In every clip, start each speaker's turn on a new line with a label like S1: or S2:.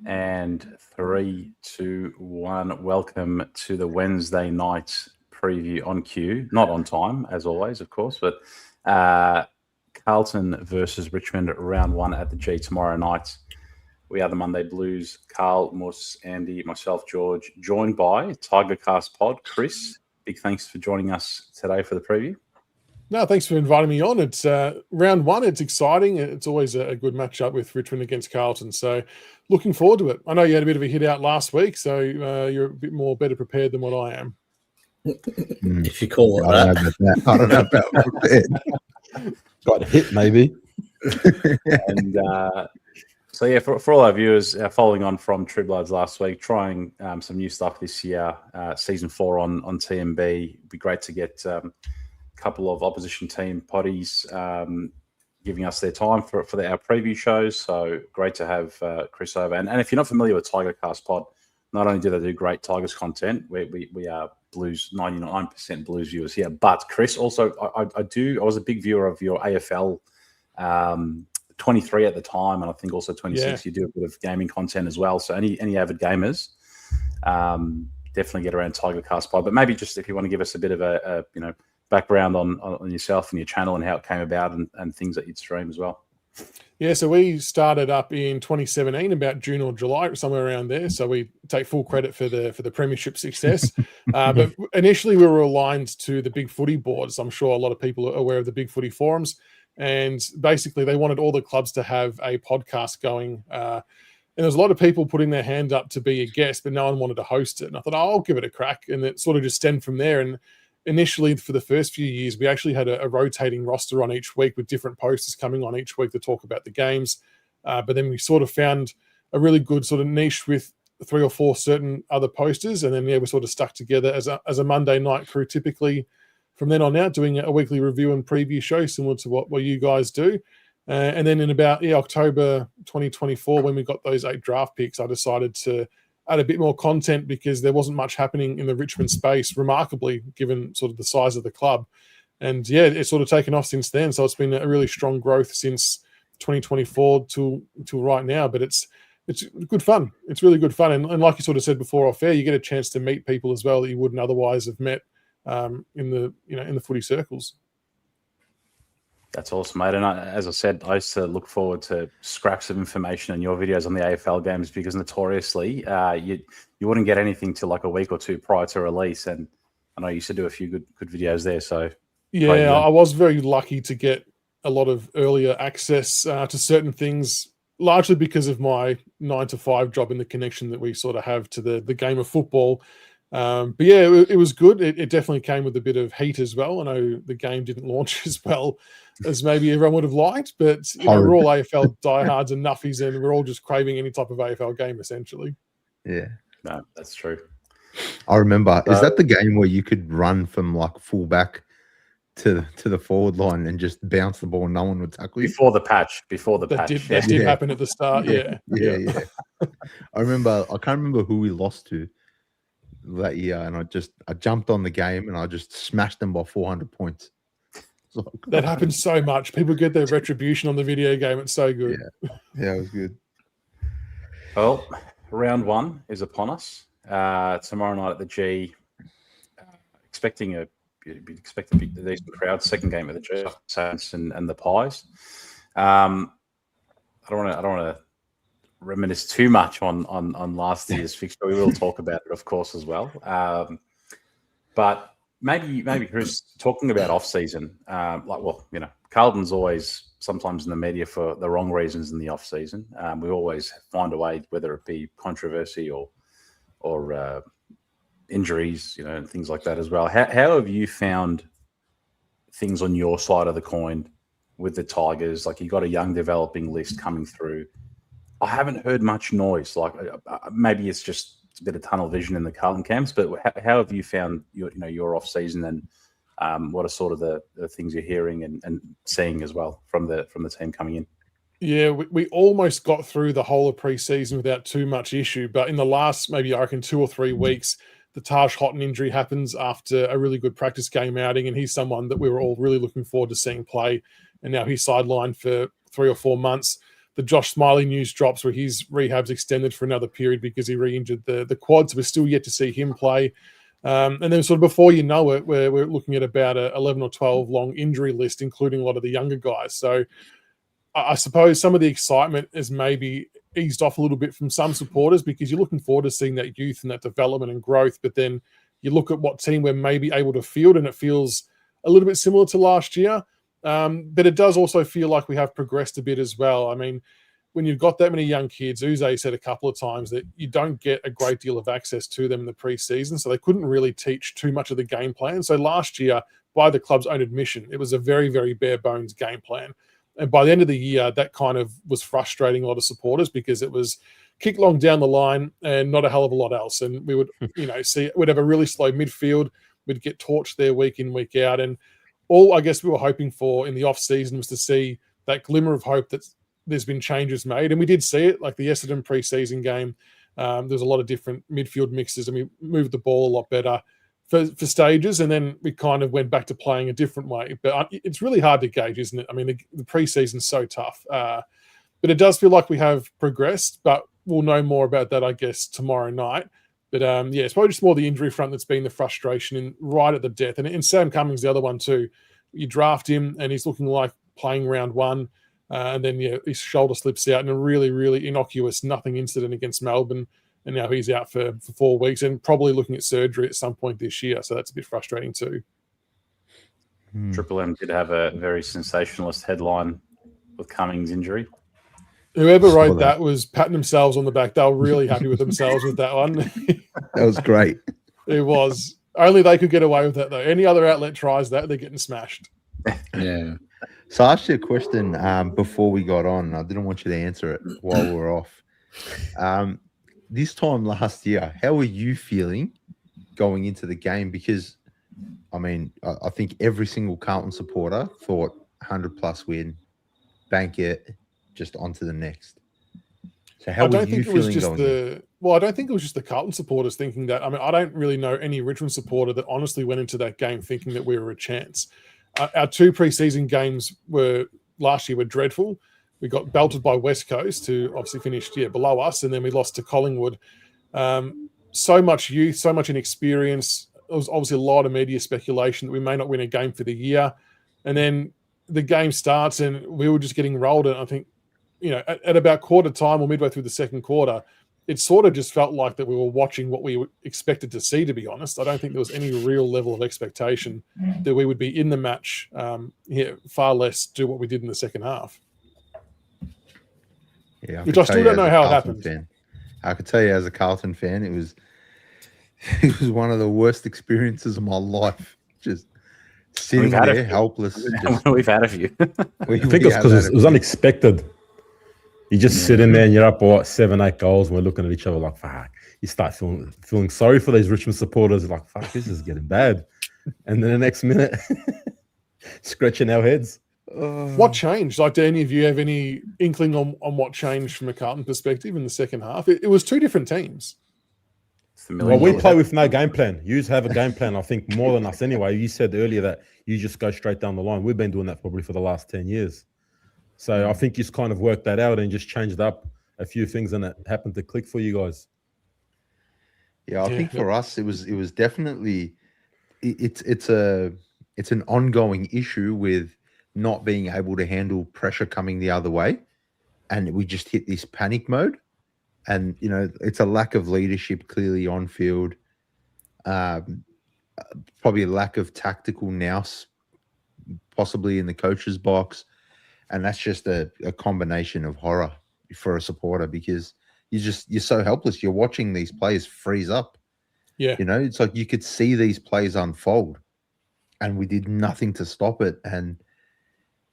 S1: And 3, 2, 1. Welcome to the Wednesday night preview on cue. Not on time, as always, of course, but Carlton versus Richmond, round 1 at the G tomorrow night. We are the Monday Blues. Carl, Mus, Andy, myself, George, joined by Tigercast Pod, Chris. Big thanks for joining us today for the preview.
S2: No, thanks for inviting me on. It's round 1. It's exciting. It's always a good matchup with Richmond against Carlton. So looking forward to it. I know you had a bit of a hit out last week, so you're a bit more better prepared than what I am.
S3: If you call it
S4: that. I don't know about prepared. Got hit, maybe.
S1: And so, yeah, for all our viewers, following on from True Bloods last week, trying some new stuff this year, Season 4 on TMB. It'd be great to get couple of opposition team potties giving us their time for our preview shows. So great to have Chris over. And if you're not familiar with Tigercast Pod, not only do they do great Tigers content, we are Blues, 99% Blues viewers here, but Chris also, I was a big viewer of your AFL 23 at the time, and I think also 26. Yeah. You do a bit of gaming content as well. So any avid gamers, definitely get around Tigercast Pod. But maybe just if you want to give us a bit of a background on yourself and your channel and how it came about and things that you'd stream as well.
S2: Yeah, so we started up in 2017, about June or July, somewhere around there. So we take full credit for the premiership success. But initially we were aligned to the Big Footy boards. I'm sure a lot of people are aware of the Big Footy forums. And basically they wanted all the clubs to have a podcast going. And there was a lot of people putting their hand up to be a guest, but no one wanted to host it. And I thought, I'll give it a crack. And it sort of just stemmed from there. And initially, for the first few years, we actually had a rotating roster on each week with different posters coming on each week to talk about the games. But then we sort of found a really good sort of niche with 3 or 4 certain other posters. And then, we sort of stuck together as a Monday night crew, typically from then on out, doing a weekly review and preview show similar to what you guys do. And then in about October 2024, when we got those 8 draft picks, I decided to add a bit more content because there wasn't much happening in the Richmond space, remarkably, given sort of the size of the club. And yeah, it's sort of taken off since then. So it's been a really strong growth since 2024 till right now. But it's good fun. It's really good fun. And like you sort of said before off air, you get a chance to meet people as well that you wouldn't otherwise have met in the footy circles.
S1: That's awesome, mate. And as I said, I used to look forward to scraps of information in your videos on the AFL games because notoriously you wouldn't get anything till like a week or 2 prior to release. And I know you used to do a few good videos there. So
S2: yeah, I was very lucky to get a lot of earlier access to certain things, largely because of my 9-to-5 job and the connection that we sort of have to the game of football. But yeah, it was good. It definitely came with a bit of heat as well. I know the game didn't launch as well as maybe everyone would have liked, but we're all AFL diehards and nuffies, and we're all just craving any type of AFL game, essentially.
S4: Yeah.
S1: No, that's true.
S4: I remember. Is that the game where you could run from like fullback to the forward line and just bounce the ball and no one would tackle you?
S1: Before the patch.
S2: That did happen at the start, yeah.
S4: I remember. I can't remember who we lost to that year, and I jumped on the game and I just smashed them by 400 points.
S2: That happens so much. People get their retribution on the video game. It's so good.
S4: Yeah, it was good.
S1: Well, round 1 is upon us. Tomorrow night at the G. Expecting a decent crowd. Second game at the G. Saints and the Pies. I don't want to reminisce too much on last year's fixture. We will talk about it, of course, as well. But maybe Chris, talking about off season, Carlton's always sometimes in the media for the wrong reasons in the off season. We always find a way, whether it be controversy or injuries, and things like that as well. How have you found things on your side of the coin with the Tigers? Like, you got a young developing list coming through. I haven't heard much noise. Like, maybe it's just a bit of tunnel vision in the Carlton camps, but how have you found your off season, and what are sort of the things you're hearing and seeing as well from the team coming in?
S2: Yeah, we almost got through the whole of pre-season without too much issue, but in the last maybe I reckon 2 or 3 weeks, the Taj Houghton injury happens after a really good practice game outing, and he's someone that we were all really looking forward to seeing play, and now he's sidelined for 3 or 4 months. the Josh Smiley news drops where his rehab's extended for another period because he re-injured the quad. So we're still yet to see him play. And then sort of before you know it, we're looking at about a 11 or 12 long injury list, including a lot of the younger guys. So I suppose some of the excitement has maybe eased off a little bit from some supporters because you're looking forward to seeing that youth and that development and growth. But then you look at what team we're maybe able to field and it feels a little bit similar to last year. But it does also feel like we have progressed a bit as well. I mean, when you've got that many young kids, Uze said a couple of times that you don't get a great deal of access to them in the preseason, so they couldn't really teach too much of the game plan. So last year, by the club's own admission, it was a very, very bare bones game plan. And by the end of the year, that kind of was frustrating a lot of supporters because it was kick long down the line and not a hell of a lot else. And we would, we'd have a really slow midfield. We'd get torched there week in, week out. And all I guess we were hoping for in the off season was to see that glimmer of hope that there's been changes made. And we did see it, like the Essendon preseason game. There's a lot of different midfield mixes and we moved the ball a lot better for stages. And then we kind of went back to playing a different way. But it's really hard to gauge, isn't it? I mean, the preseason's so tough. But it does feel like we have progressed, but we'll know more about that, I guess, tomorrow night. But it's probably just more the injury front that's been the frustration and right at the death. And Sam Cummings, the other one too. You draft him and he's looking like playing round one. And then, his shoulder slips out in a really, really innocuous nothing incident against Melbourne. And now he's out for 4 weeks and probably looking at surgery at some point this year. So that's a bit frustrating too.
S1: Triple M did have a very sensationalist headline with Cummings' injury.
S2: Whoever wrote that was patting themselves on the back. They were really happy with themselves with that one.
S4: That was great.
S2: It was. Only they could get away with that, though. Any other outlet tries that, they're getting smashed.
S3: Yeah.
S4: So I asked you a question before we got on. I didn't want you to answer it while we were off. This time last year, how were you feeling going into the game? Because, I mean, I think every single Carlton supporter thought 100-plus win, bank it, just on to the next. So how were you feeling going in?
S2: Well, I don't think it was just the Carlton supporters thinking that. I mean, I don't really know any Richmond supporter that honestly went into that game thinking that we were a chance. Our 2 preseason games last year were dreadful. We got belted by West Coast, who obviously finished below us, and then we lost to Collingwood. So much youth, so much inexperience. There was obviously a lot of media speculation that we may not win a game for the year. And then the game starts, and we were just getting rolled. And I think, at about quarter time or midway through the second quarter, it sort of just felt like that we were watching what we expected to see, to be honest. I don't think there was any real level of expectation that we would be in the match, far less do what we did in the second half.
S4: Yeah,
S2: which I still don't know how it happened.
S4: I could tell you as a Carlton fan, it was one of the worst experiences of my life. Just sitting there helpless.
S1: We've had a few.
S5: I think it's because it was unexpected. You just sit in there and you're up 7, 8 goals, and we're looking at each other like, fuck. You start feeling sorry for these Richmond supporters, like, fuck, this is getting bad. And then the next minute, scratching our heads.
S2: What changed? Like, do any of you have any inkling on what changed from a Carlton perspective in the second half? It was 2 different teams.
S5: Well, we play with no game plan. You have a game plan, I think, more than us anyway. You said earlier that you just go straight down the line. We've been doing that probably for the last 10 years. So I think you just kind of worked that out and just changed up a few things, and it happened to click for you guys.
S4: Yeah, I think for us, it was definitely it's an ongoing issue with not being able to handle pressure coming the other way, and we just hit this panic mode. And it's a lack of leadership clearly on field, probably a lack of tactical nous, possibly in the coach's box. And that's just a combination of horror for a supporter because you're so helpless. You're watching these players freeze up.
S2: Yeah.
S4: It's like you could see these plays unfold and we did nothing to stop it. And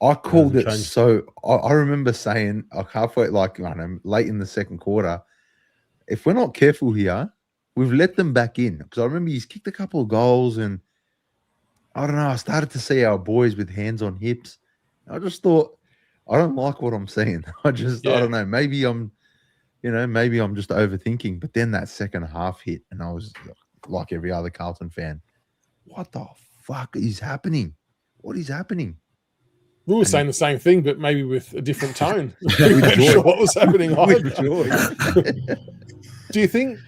S4: I called it I remember saying halfway, late in the second quarter, if we're not careful here, we've let them back in. Because I remember he's kicked a couple of goals and I don't know, I started to see our boys with hands on hips. I just thought, I don't like what I'm seeing. I don't know. Maybe I'm just overthinking. But then that second half hit, and I was like every other Carlton fan. What the fuck is happening? What is happening?
S2: We were saying the same thing, but maybe with a different tone. We weren't sure what was happening either. Do you think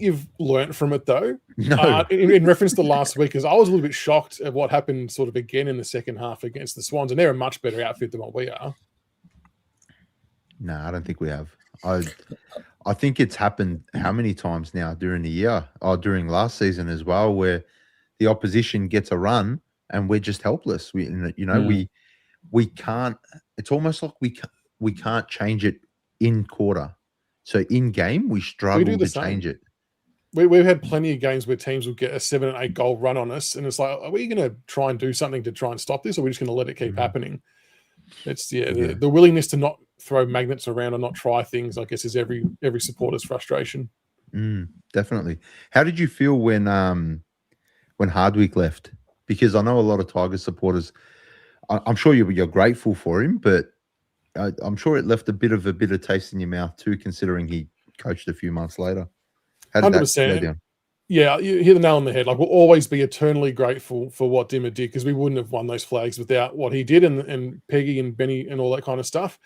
S2: you've learnt from it though?
S4: No.
S2: In reference to last week, because I was a little bit shocked at what happened sort of again in the second half against the Swans, and they're a much better outfit than what we are.
S4: No, I don't think we have. I think it's happened how many times now during the year, or during last season as well, where the opposition gets a run and we're just helpless. We can't. It's almost like we can't change it in quarter. So in game, we struggle to change it.
S2: We've had plenty of games where teams will get a 7 and 8 goal run on us, and it's like, are we going to try and do something to try and stop this, or are we just going to let it keep happening? It's the willingness to not throw magnets around or not try things, I guess, is every supporter's frustration.
S4: Definitely. How did you feel when Hardwick left? Because I know a lot of Tigers supporters. I'm sure you're grateful for him, but I'm sure it left a bit of taste in your mouth too, considering he coached a few months later. How did 100%. That go down?
S2: Yeah, you hit the nail on the head. Like, we'll always be eternally grateful for what Dimmer did, because we wouldn't have won those flags without what he did, and Peggy and Benny and all that kind of stuff.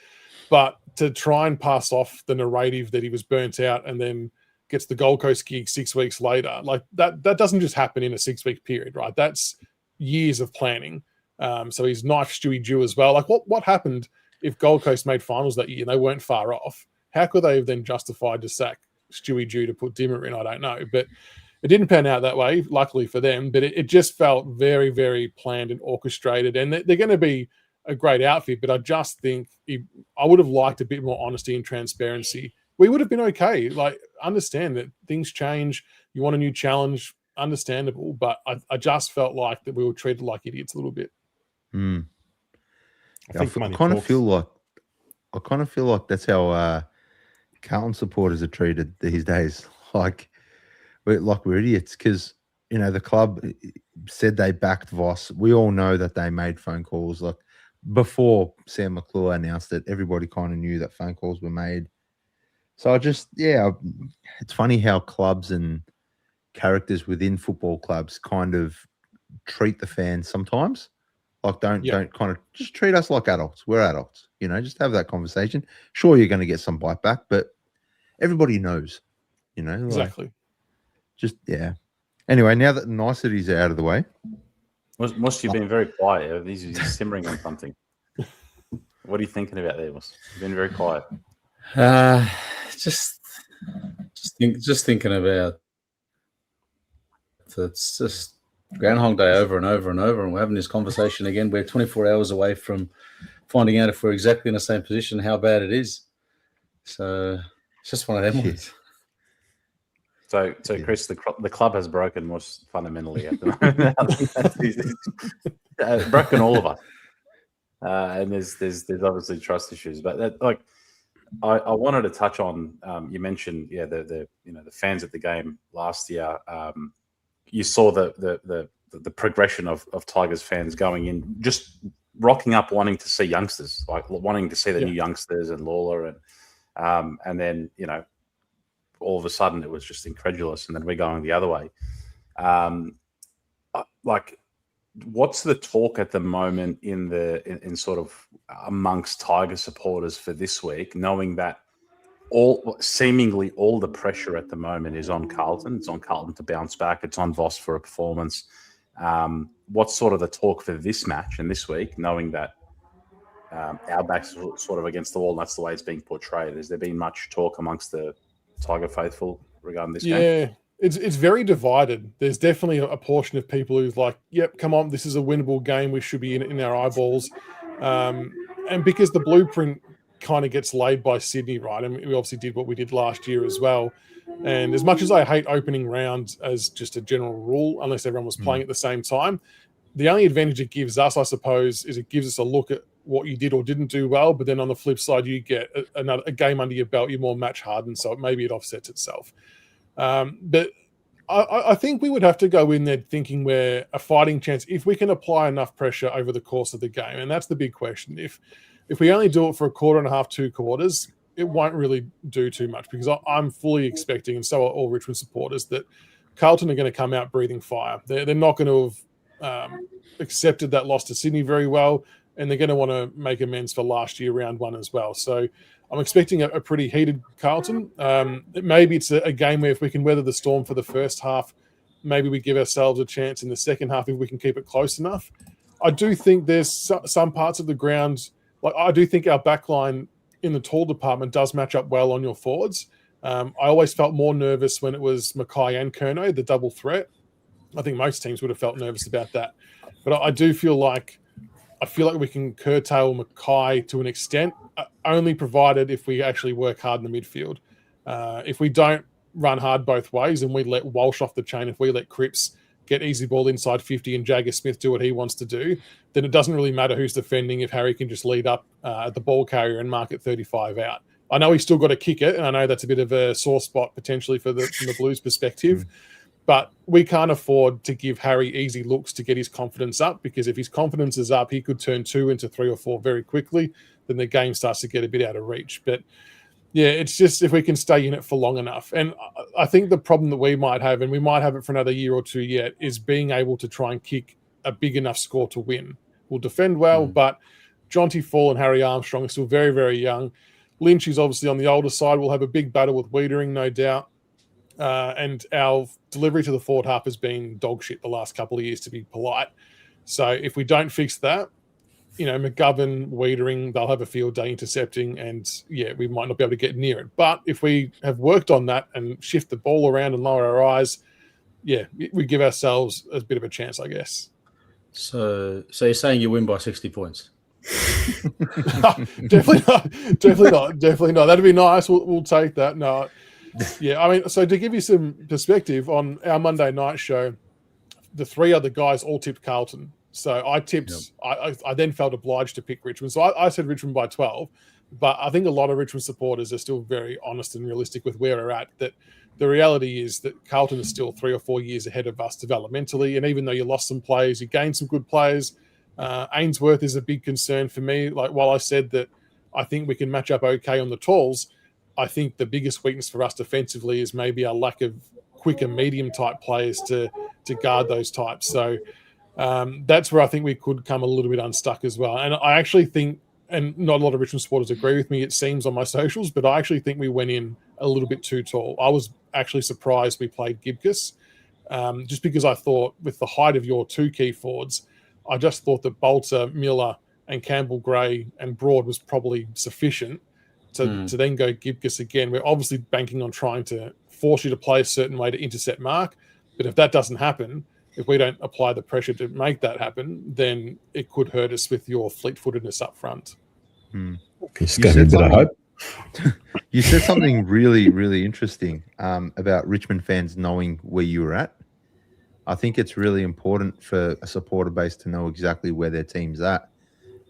S2: But to try and pass off the narrative that he was burnt out and then gets the Gold Coast gig 6 weeks later, like that doesn't just happen in a 6-week period, right? That's years of planning. So he's knifed Stewie Dew as well. Like, what happened if Gold Coast made finals that year and they weren't far off? How could they have then justified to sack Stewie Dew to put Dimmer in? I don't know. But it didn't pan out that way, luckily for them. But it just felt very, very planned and orchestrated. And they're going to be a great outfit. But I just think I would have liked a bit more honesty and transparency. We would have been okay. Like, understand that things change. You want a new challenge, understandable. But I just felt like that we were treated like idiots a little bit.
S4: I kind of feel like that's how Carlton supporters are treated these days. Like we're idiots, because the club said they backed Voss. We all know that they made phone calls. Like, before Sam McClure announced it, everybody kind of knew that phone calls were made. So it's funny how clubs and characters within football clubs kind of treat the fans sometimes. Like, don't kind of just treat us like adults. We're adults, just have that conversation. Sure, you're going to get some bite back, but everybody knows,
S2: Exactly.
S4: Anyway, now that the niceties are out of the way.
S1: Must you've been very quiet. He's simmering on something. What are you thinking about there, Mus? You've been very quiet.
S3: Just thinking about it's just Groundhog Day over and over and over, and we're having this conversation again. We're 24 hours away from finding out if we're exactly in the same position, how bad it is. So it's just one of them ones.
S1: So Chris, the club has broken most fundamentally at the moment. Broken all of us, and there's obviously trust issues. But I wanted to touch on. You mentioned the fans at the game last year. You saw the progression of Tigers fans going in, just rocking up, wanting to see youngsters, like wanting to see the new youngsters and Lawler, and then all of a sudden it was just incredulous, and then we're going the other way. What's the talk at the moment in sort of amongst Tiger supporters for this week, knowing that seemingly all the pressure at the moment is on Carlton. It's on Carlton to bounce back. It's on Voss for a performance. What's sort of the talk for this match and this week, knowing that our backs are sort of against the wall, and that's the way it's being portrayed? Has there been much talk amongst the Tiger faithful regarding this game?
S2: Yeah, it's very divided. There's definitely a portion of people who's like, yep, come on, this is a winnable game. We should be in our eyeballs. And because the blueprint kind of gets laid by Sydney, right? And we obviously did what we did last year as well. And as much as I hate opening rounds as just a general rule, unless everyone was playing at the same time, the only advantage it gives us, I suppose, is it gives us a look at what you did or didn't do well. But then on the flip side, you get a game under your belt. You're more match hardened, so maybe it offsets itself. But I think we would have to go in there thinking we're a fighting chance if we can apply enough pressure over the course of the game. And that's the big question. If we only do it for a quarter and a half, 2 quarters, it won't really do too much, because I'm fully expecting, and so are all Richmond supporters, that Carlton are going to come out breathing fire. They're not going to have accepted that loss to Sydney very well. and they're going to want to make amends for last year round one as well. So I'm expecting a pretty heated Carlton. Maybe it's a game where if we can weather the storm for the first half, maybe we give ourselves a chance in the second half if we can keep it close enough. I do think there's some parts of the ground, like I do think our back line in the tall department does match up well on your forwards. I always felt more nervous when it was Mackay and Curnow, the double threat. I think most teams would have felt nervous about that. But I do feel like we can curtail Mackay to an extent, only provided if we actually work hard in the midfield. If we don't run hard both ways and we let Walsh off the chain, if we let Cripps get easy ball inside 50 and Jagger Smith do what he wants to do, then it doesn't really matter who's defending if Harry can just lead up at the ball carrier and mark it 35 out. I know he's still got to kick it, and I know that's a bit of a sore spot potentially from the Blues perspective, but we can't afford to give Harry easy looks to get his confidence up, because if his confidence is up, he could turn 2 into 3 or 4 very quickly. Then the game starts to get a bit out of reach. But yeah, it's just if we can stay in it for long enough. And I think the problem that we might have, and we might have it for another year or two yet, is being able to try and kick a big enough score to win. We'll defend well, but Jonty Fall and Harry Armstrong are still very, very young. Lynch is obviously on the older side. We'll have a big battle with Wiedering, no doubt. And our delivery to the forward half has been dog shit the last couple of years, to be polite. So if we don't fix that, McGovern, Wiedering, they'll have a field day intercepting, and we might not be able to get near it. But if we have worked on that and shift the ball around and lower our eyes, we give ourselves a bit of a chance, I guess.
S3: So you're saying you win by 60 points?
S2: Definitely not. That'd be nice. We'll take that. No, I mean, so to give you some perspective on our Monday night show, the 3 other guys all tipped Carlton. So I tipped. Yep. I then felt obliged to pick Richmond. So I said Richmond by 12, but I think a lot of Richmond supporters are still very honest and realistic with where we're at. That the reality is that Carlton is still 3 or 4 years ahead of us developmentally, and even though you lost some players, you gained some good players. Ainsworth is a big concern for me. Like, while I said that I think we can match up okay on the talls, I think the biggest weakness for us defensively is maybe our lack of quicker medium type players to guard those types. So that's where I think we could come a little bit unstuck as well. And I actually think, and not a lot of Richmond supporters agree with me, it seems, on my socials, but I actually think we went in a little bit too tall. I was actually surprised we played Gibcus, just because I thought with the height of your 2 key forwards, I just thought that Bolter, Miller, and Campbell-Gray and Broad was probably sufficient to then go Gibcus again. We're obviously banking on trying to force you to play a certain way to intercept mark, but if that doesn't happen, if we don't apply the pressure to make that happen, then it could hurt us with your fleet-footedness up front.
S5: You
S4: said something really, really interesting about Richmond fans knowing where you were at. I think it's really important for a supporter base to know exactly where their team's at.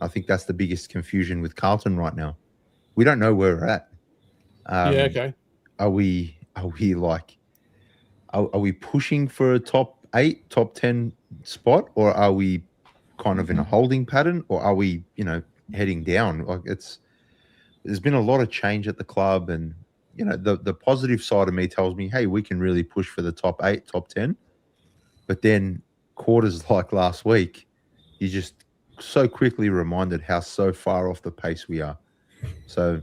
S4: I think that's the biggest confusion with Carlton right now. We don't know where we're at.
S2: Okay.
S4: Are we pushing for a top 8, top 10 spot, or are we kind of in a holding pattern, or are we, heading down? Like, there's been a lot of change at the club, and the positive side of me tells me, hey, we can really push for the top 8, top 10. But then quarters like last week, you just so quickly reminded how so far off the pace we are. So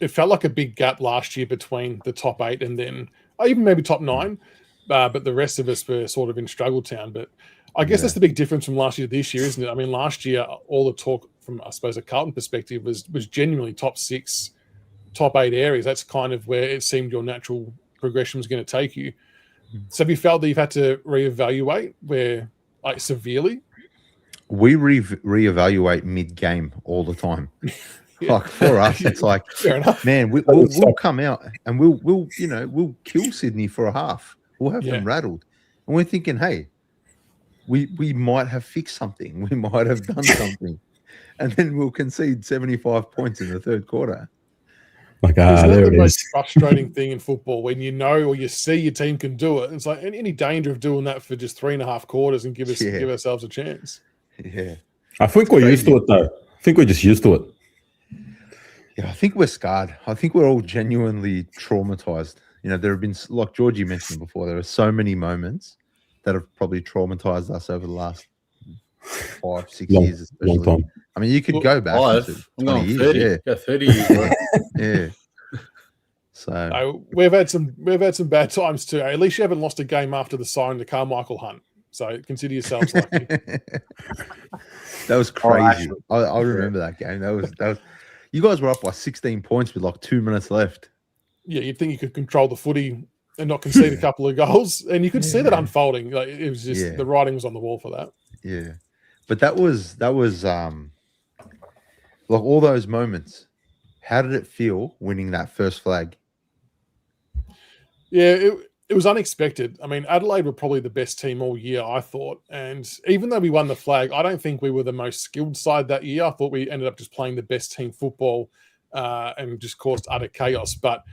S2: it felt like a big gap last year between the top 8 and then even maybe top 9, but the rest of us were sort of in struggle town. But I guess that's the big difference from last year to this year, isn't it? I mean, last year, all the talk from, I suppose, a Carlton perspective was genuinely top 6, top 8 areas. That's kind of where it seemed your natural progression was going to take you. So have you felt that you've had to reevaluate severely?
S4: We reevaluate mid-game all the time. Like, for us, it's like, man, we'll come out and we'll kill Sydney for a half. We'll have them rattled, and we're thinking, hey, we might have fixed something. We might have done something, and then we'll concede 75 points in the third quarter.
S2: Isn't that the most frustrating thing in football, when you know or you see your team can do it? It's like any danger of doing that for just 3.5 quarters and give ourselves a chance.
S4: Yeah,
S5: I think we're used to it, though. I think we're just used to it.
S4: Yeah, I think we're scarred. I think we're all genuinely traumatized. There have been, like Georgie mentioned before, there are so many moments that have probably traumatized us over the last 5-6 years, especially.
S5: Long time.
S4: I mean, you could go back
S3: 5. I'm
S4: 20
S3: going
S4: years.
S3: 30.
S4: Yeah.
S3: Go 30 years. Bro.
S4: Yeah. So
S2: we've had some bad times too. At least you haven't lost a game after the siren to Carmichael Hunt. So consider yourselves lucky.
S4: that was crazy. I remember that game. That was. You guys were up by 16 points with like 2 minutes left.
S2: Yeah, you'd think you could control the footy and not concede a couple of goals, and you could see that unfolding. Like it was just the writing was on the wall for that.
S4: Yeah, but that was like all those moments. How did it feel winning that first flag?
S2: Yeah, it was unexpected. I mean, Adelaide were probably the best team all year, I thought. And even though we won the flag, I don't think we were the most skilled side that year. I thought we ended up just playing the best team football and just caused utter chaos. But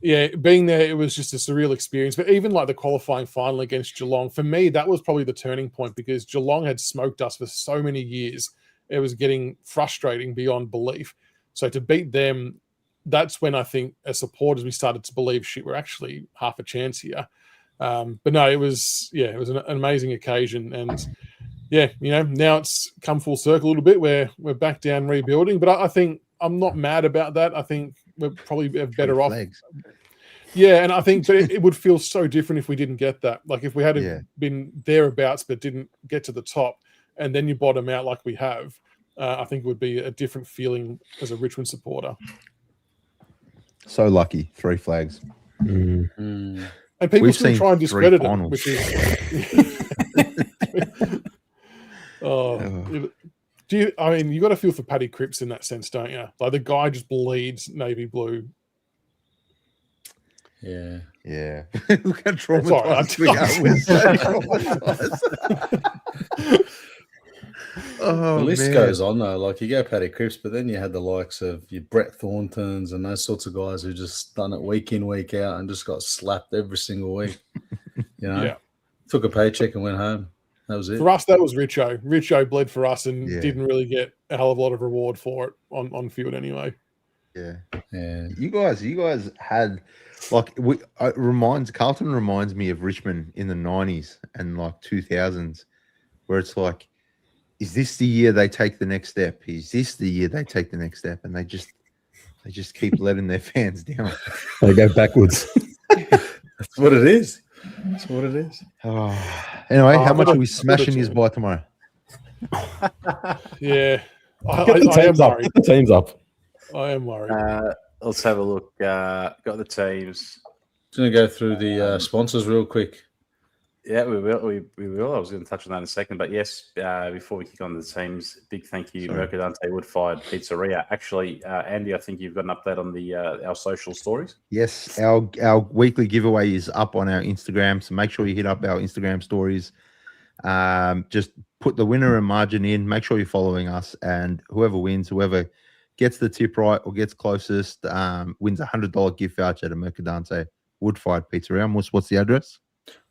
S2: yeah, being there, it was just a surreal experience. But even like the qualifying final against Geelong, for me, that was probably the turning point because Geelong had smoked us for so many years. It was getting frustrating beyond belief. So to beat them, that's when I think as supporters we started to believe shit, we're actually half a chance here. But no, it was an amazing occasion. And yeah, now it's come full circle a little bit where we're back down rebuilding. But I think I'm not mad about that. I think we're probably better off. Yeah, and I think but it would feel so different if we didn't get that. Like if we had been thereabouts but didn't get to the top and then you bottom out like we have, I think it would be a different feeling as a Richmond supporter.
S4: So lucky, 3 flags.
S2: And people still try and discredit it, which is. I mean, you got to feel for Paddy Cripps in that sense, don't you? Like the guy just bleeds navy blue.
S3: Yeah.
S4: Yeah. Look how traumatized we are. We're so traumatized.
S3: The list goes on though. Like you go Paddy Cripps, but then you had the likes of your Brett Thorntons and those sorts of guys who just done it week in, week out and just got slapped every single week. Took a paycheck and went home. That was it.
S2: For us, that was Richo. Richo bled for us and didn't really get a hell of a lot of reward for it on field anyway.
S4: Yeah.
S3: Yeah.
S4: You guys had like Carlton reminds me of Richmond in the 90s and like 2000s, where it's like, is this the year they take the next step? Is this the year they take the next step? And they just keep letting their fans down.
S5: They go backwards.
S3: That's what it is. That's what it is.
S4: Oh. Anyway, how much are we smashing his by tomorrow?
S2: Yeah.
S5: Get the teams up. Get the teams up.
S2: I am worried.
S1: Let's have a look. Got the teams.
S3: Just going to go through the sponsors real quick.
S1: Yeah, we will. We will. I was going to touch on that in a second. But yes, before we kick on to the teams, big thank you, Mercadante Woodfire Pizzeria. Actually, Andy, I think you've got an update on the our social stories.
S4: Yes, our weekly giveaway is up on our Instagram. So make sure you hit up our Instagram stories. Just put the winner and margin in. Make sure you're following us. And whoever wins, whoever gets the tip right or gets closest, wins a $100 gift voucher to Mercadante Woodfire Pizzeria. What's the address?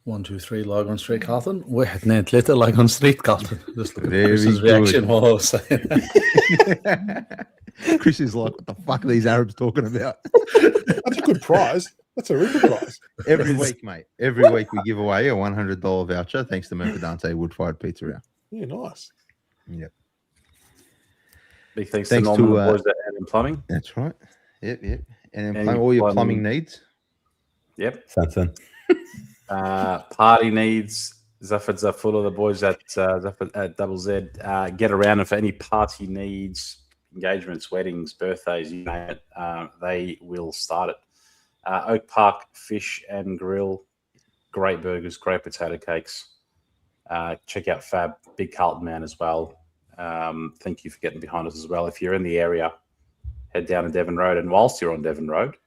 S3: 123 Lygon St, Carlton. واحد اثنين ثلاثة Lygon St, Carlton. Just look at
S4: Very
S3: Chris's
S4: good.
S3: reaction while I was saying that.
S4: Chris is like, what the fuck are these Arabs talking about?
S2: That's a good prize. That's a really good prize.
S4: Every week, mate. Every week we give away a $100 voucher thanks to Mercadante Woodfire Pizzeria.
S2: Yeah, nice.
S4: Yep.
S1: Big thanks to Norman and the boys at Adam Plumbing.
S4: That's right. Yep. And then all your plumbing needs.
S1: Yep.
S5: Samson.
S1: Party needs, Zaffet Zafoulou, the boys at Double Z. Get around, and for any party needs, engagements, weddings, birthdays, you name it, they will start it. Oak Park Fish and Grill, great burgers, great potato cakes. Check out Fab, big Carlton man as well. Thank you for getting behind us as well. If you're in the area, head down to Devon Road, and whilst you're on Devon Road,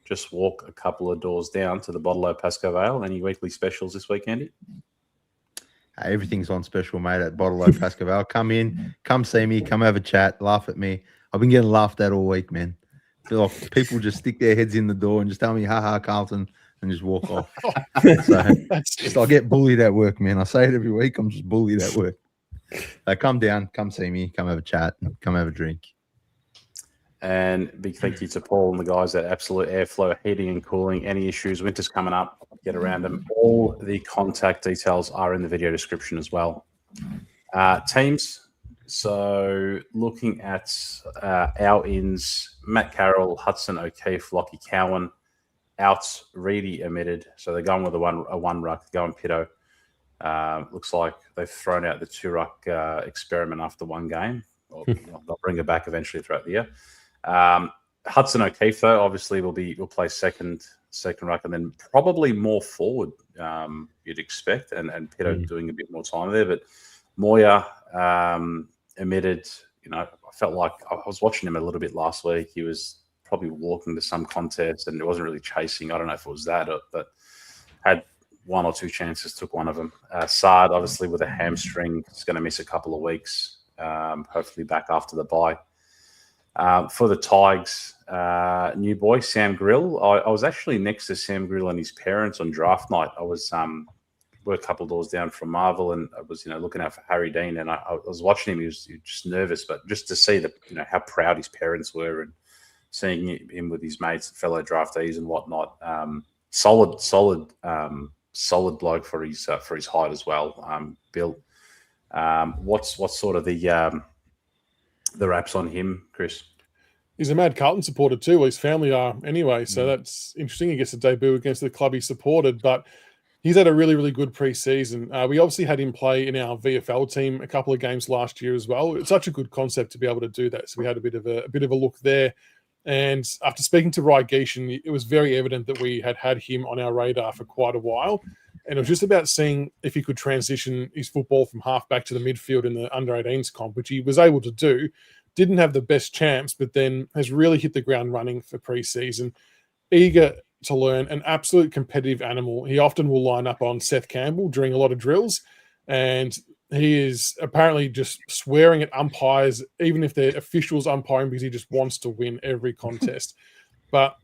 S1: just walk a couple of doors down to the Bottle Pascoe Vale. Any weekly specials this week, Andy?
S4: Everything's on special, mate, at Bottle Pascoe Vale. Come in, come see me, come have a chat, laugh at me. I've been getting laughed at all week, man. Feel like people just stick their heads in the door and just tell me, ha, Carlton, and just walk off. So I get bullied at work, man. I say it every week. I'm just bullied at work. So come down, come see me, come have a chat, come have a drink.
S1: And big thank you to Paul and the guys at Absolute Airflow Heating and Cooling. Any issues, winter's coming up, get around them. All the contact details are in the video description as well. Teams, So looking at our ins, Matt Carroll, Hudson O'Keefe, Lockie Cowan, out, Reedy omitted. So they're going with a one ruck, going Pitto. Looks like they've thrown out the 2-ruck experiment after one game. They'll bring it back eventually throughout the year. Hudson O'Keefe, though, obviously will play second ruck, and then probably more forward, you'd expect, and Pitto doing a bit more time there. But Moya omitted. I felt like I was watching him a little bit last week. He was probably walking to some contest, and it wasn't really chasing. I don't know if it was that, but had one or two chances, took one of them. Sard, obviously, with a hamstring, is going to miss a couple of weeks. Hopefully back after the bye. For the Tigers, new boy, Sam Grill. I was actually next to Sam Grill and his parents on draft night. I was we're a couple of doors down from Marvel, and I was looking out for Harry Dean, and I was watching him. He was just nervous, but just to see how proud his parents were, and seeing him with his mates, fellow draftees, and whatnot. Solid bloke for his height as well. Bill, what's sort of the raps on him, Chris?
S2: He's a mad Carlton supporter too. Well, his family are anyway, so that's interesting. He gets a debut against the club he supported, but he's had a really, really good pre-season. We obviously had him play in our VFL team a couple of games last year as well. It's such a good concept to be able to do that. So we had a bit of a look there. And after speaking to Ry Geeshan, it was very evident that we had him on our radar for quite a while. And it was just about seeing if he could transition his football from halfback to the midfield in the under-18s comp, which he was able to do. Didn't have the best champs, but then has really hit the ground running for pre-season. Eager to learn, an absolute competitive animal. He often will line up on Seth Campbell during a lot of drills, and he is apparently just swearing at umpires, even if they're officials umpiring, because he just wants to win every contest. But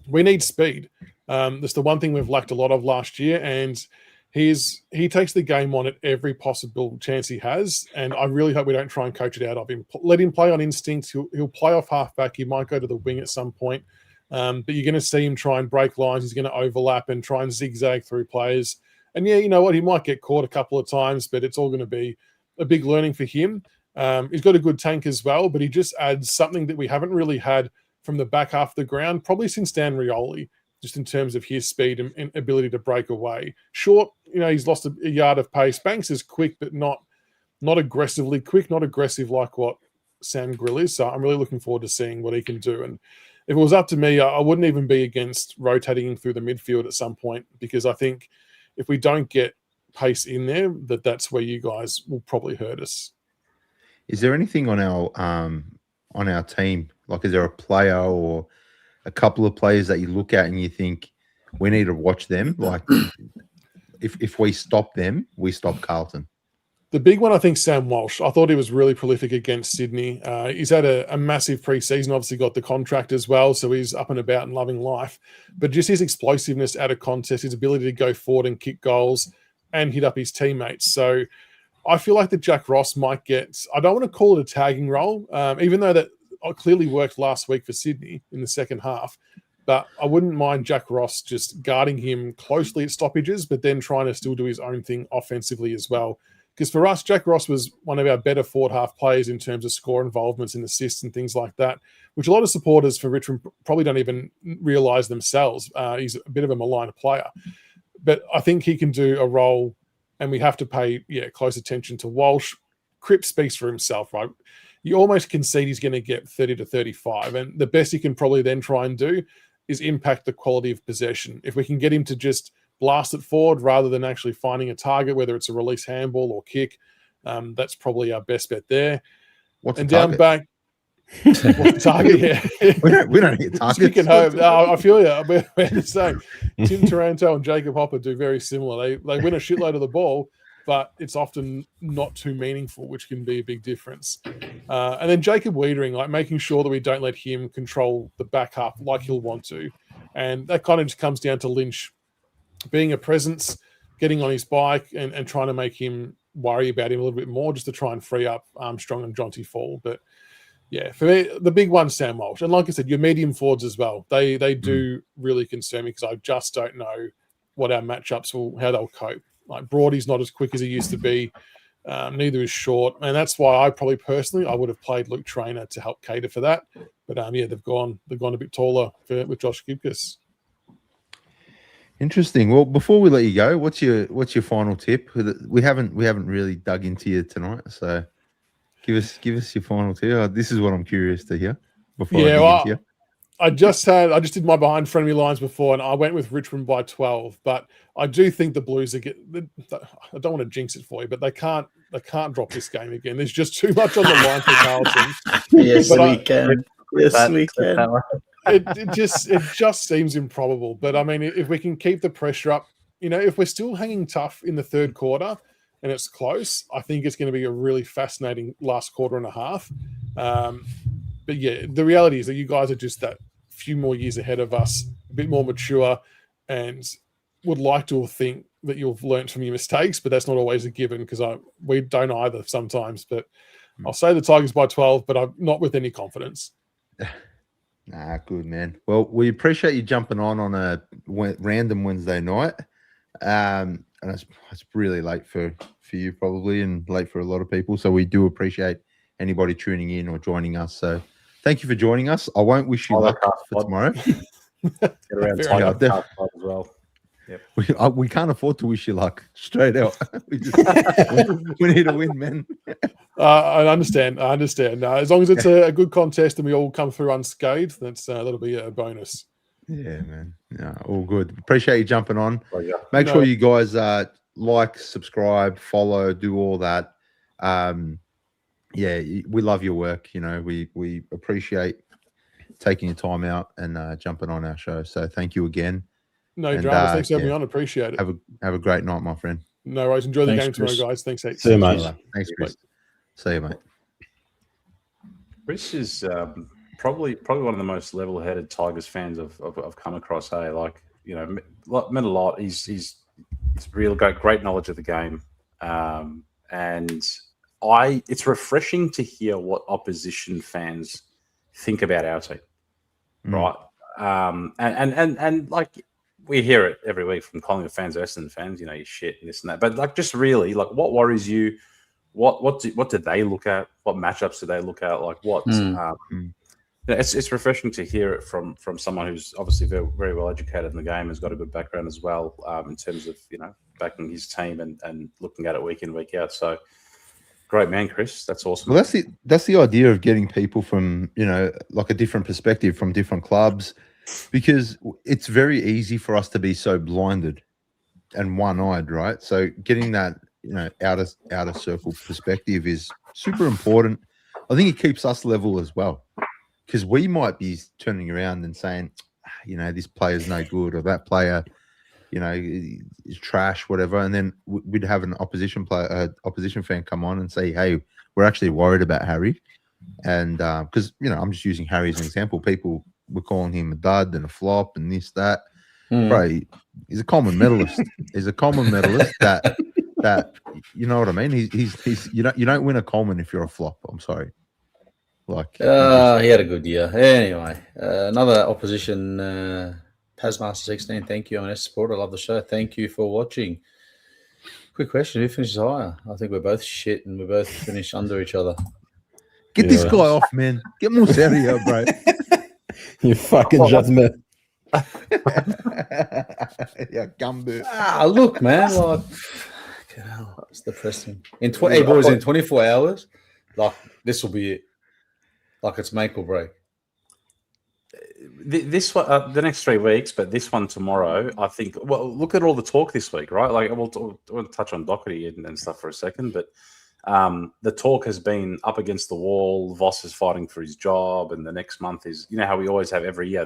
S2: we need speed. That's the one thing we've lacked a lot of last year, and he takes the game on at every possible chance he has, and I really hope we don't try and coach it out of him. Let him play on instinct. He'll play off halfback. He might go to the wing at some point, but you're going to see him try and break lines. He's going to overlap and try and zigzag through players. And yeah, you know what? He might get caught a couple of times, but it's all going to be a big learning for him. He's got a good tank as well, but he just adds something that we haven't really had from the back half of the ground, probably since Dan Rioli, just in terms of his speed and ability to break away. Short, he's lost a yard of pace. Banks is quick, but not aggressively quick, not aggressive like what Sam Grill is. So I'm really looking forward to seeing what he can do. And if it was up to me, I wouldn't even be against rotating him through the midfield at some point, because I think if we don't get pace in there, that's where you guys will probably hurt us.
S4: Is there anything on our team? Like, is there a player or a couple of players that you look at and you think we need to watch them? Like, if we stop them, we stop Carlton.
S2: The big one, I think, Sam Walsh. I thought he was really prolific against Sydney. He's had a massive pre-season, obviously got the contract as well, so he's up and about and loving life. But just his explosiveness out of contest, his ability to go forward and kick goals and hit up his teammates. So I feel like that Jack Ross might get, I don't want to call it a tagging role, even though that clearly worked last week for Sydney in the second half. But I wouldn't mind Jack Ross just guarding him closely at stoppages, but then trying to still do his own thing offensively as well. Because for us, Jack Ross was one of our better forward half players in terms of score involvements and assists and things like that, which a lot of supporters for Richmond probably don't even realise themselves. He's a bit of a maligned player. But I think he can do a role, and we have to pay close attention to Walsh. Cripps speaks for himself, right? You almost concede he's going to get 30 to 35, and the best he can probably then try and do is impact the quality of possession. If we can get him to just blast it forward rather than actually finding a target, whether it's a release handball or kick, that's probably our best bet there.
S4: What's
S2: and
S4: the
S2: down
S4: target?
S2: back, what's the target? Yeah,
S4: we don't hit targets.
S2: Speaking home, I feel you. We're the same. Tim Taranto and Jacob Hopper do very similar. They win a shitload of the ball, but it's often not too meaningful, which can be a big difference. And then Jacob Wiedering, like making sure that we don't let him control the back half like he'll want to. And that kind of just comes down to Lynch being a presence, getting on his bike and trying to make him worry about him a little bit more, just to try and free up Armstrong and Jonty Fall. But yeah, for me, the big one's Sam Walsh. And like I said, your medium forwards as well. They do really concern me, because I just don't know what our matchups how they'll cope. Like Broady's not as quick as he used to be. Neither is Short, and that's why I probably personally I would have played Luke Trainer to help cater for that. But yeah, they've gone a bit taller with Josh Gibcus.
S4: Interesting. Well, before we let you go, what's your final tip? We haven't really dug into you tonight, so give us your final tip. This is what I'm curious to hear before I dig into you.
S2: I just did my behind friendly lines before, and I went with Richmond by 12. But I do think the Blues I don't want to jinx it for you, but they can't drop this game again. There's just too much on the line for Carlton.
S3: Yes, we can. Yes, we can.
S2: It just seems improbable. But I mean, if we can keep the pressure up, if we're still hanging tough in the third quarter and it's close, I think it's going to be a really fascinating last quarter and a half. But yeah, the reality is that you guys are just that few more years ahead of us, a bit more mature, and would like to think that you've learned from your mistakes, but that's not always a given because we don't either sometimes. But I'll say the Tigers by 12, but I'm not with any confidence.
S4: Nah, good, man. Well, we appreciate you jumping on a random Wednesday night. And it's really late for you probably and late for a lot of people. So we do appreciate anybody tuning in or joining us. So thank you for joining us. I won't wish you luck for tomorrow.
S1: Get around Tiger as well.
S4: Yep. We can't afford to wish you luck straight out. we need a win, man.
S2: I understand. As long as it's a good contest and we all come through unscathed, that'll be a bonus.
S4: Yeah, man. Yeah, all good. Appreciate you jumping on.
S1: Oh, yeah.
S4: Make sure you guys like, subscribe, follow, do all that. Yeah, we love your work. We appreciate taking your time out and jumping on our show. So thank you again.
S2: No dramas. Thanks for having me on. Appreciate it.
S4: Have a great night, my friend.
S2: No worries. Enjoy the game tomorrow, guys. Thanks, heaps.
S5: See you, mate.
S4: Thanks, Chris. See you, mate.
S1: Chris is probably one of the most level-headed Tigers fans I've come across. Hey, meant a lot. He's real great knowledge of the game, and it's refreshing to hear what opposition fans think about our team, right? And we hear it every week from Collingwood fans, Essendon fans. You shit and this and that. But just really, what worries you? What do they look at? What matchups do they look at? It's refreshing to hear it from someone who's obviously very, very well educated in the game, has got a good background as well in terms of backing his team and looking at it week in, week out. So great man, Chris. That's awesome.
S4: Well, that's the idea of getting people from a different perspective from different clubs, because it's very easy for us to be so blinded and one-eyed, right? So getting that outer circle perspective is super important. I think it keeps us level as well, because we might be turning around and saying, this player's no good, or that player, is trash, whatever. And then we'd have an opposition fan come on and say, hey, we're actually worried about Harry. And because, I'm just using Harry as an example. People were calling him a dud and a flop and this, that. Bro, he's a common medalist. He's a common medalist that you know what I mean? He's you don't win a Coleman if you're a flop. I'm sorry.
S3: He had a good year. Anyway, another opposition, Tasmaster 16. Thank you, ONS support. I love the show. Thank you for watching. Quick question: who finishes higher? I think we're both shit, and we both finish under each other.
S4: Get this guy off, man. Get more serious, bro.
S5: You fucking judgment.
S4: Yeah, gumbo.
S3: Look, man. It's depressing. In 24 hours, this will be it. It's make or break.
S1: This one, the next 3 weeks, but this one tomorrow, I think. Well, look at all the talk this week, right? We'll touch on Doherty and stuff for a second, but the talk has been up against the wall. Voss is fighting for his job, and the next month is, how we always have every year.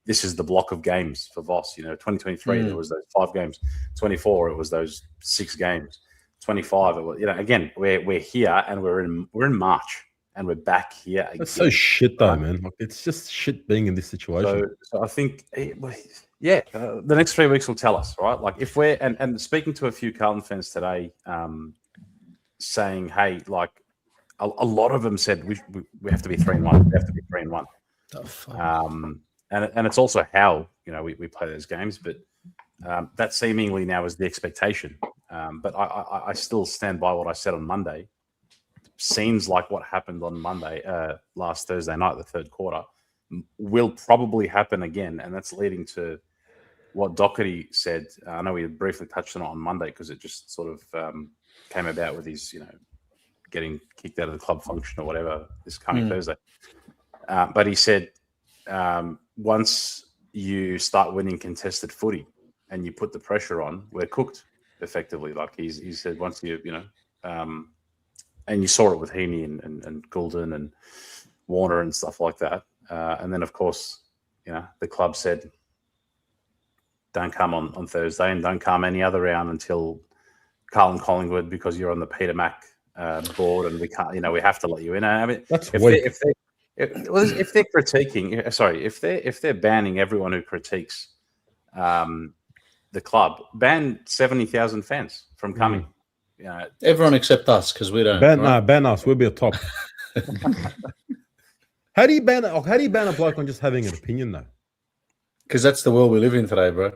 S1: This is the block of games for Voss. 2023 there was those 5 games. 24 it was those 6 games. 25 it was. Again we're here and we're in March. And we're back here again.
S5: That's so shit, though, man. It's just shit being in this situation.
S1: So I think, the next 3 weeks will tell us, right? If we're and speaking to a few Carlton fans today, saying, hey, a lot of them said we have to be 3-1. We have to be 3-1. And it's also how we play those games, but that seemingly now is the expectation. But I still stand by what I said on Monday. Seems like what happened on Monday, last Thursday night, the third quarter, will probably happen again. And that's leading to what Doherty said. I know we had briefly touched on it on Monday because it just sort of came about with his, getting kicked out of the club function or whatever this coming Thursday. But he said once you start winning contested footy and you put the pressure on, we're cooked effectively. Like he said, once and you saw it with Heaney and Goulden and Warner and stuff like that. And then, of course, the club said, don't come on Thursday and don't come any other round until Carlton Collingwood because you're on the Peter Mac board and we can't, we have to let you in. I mean,
S5: That's
S1: if they're critiquing, if they're banning everyone who critiques the club, ban 70,000 fans from coming.
S3: Everyone except us because we don't.
S5: Ban us. We'll be a top. How do you ban a bloke on just having an opinion though?
S3: Because that's the world we live in today, bro.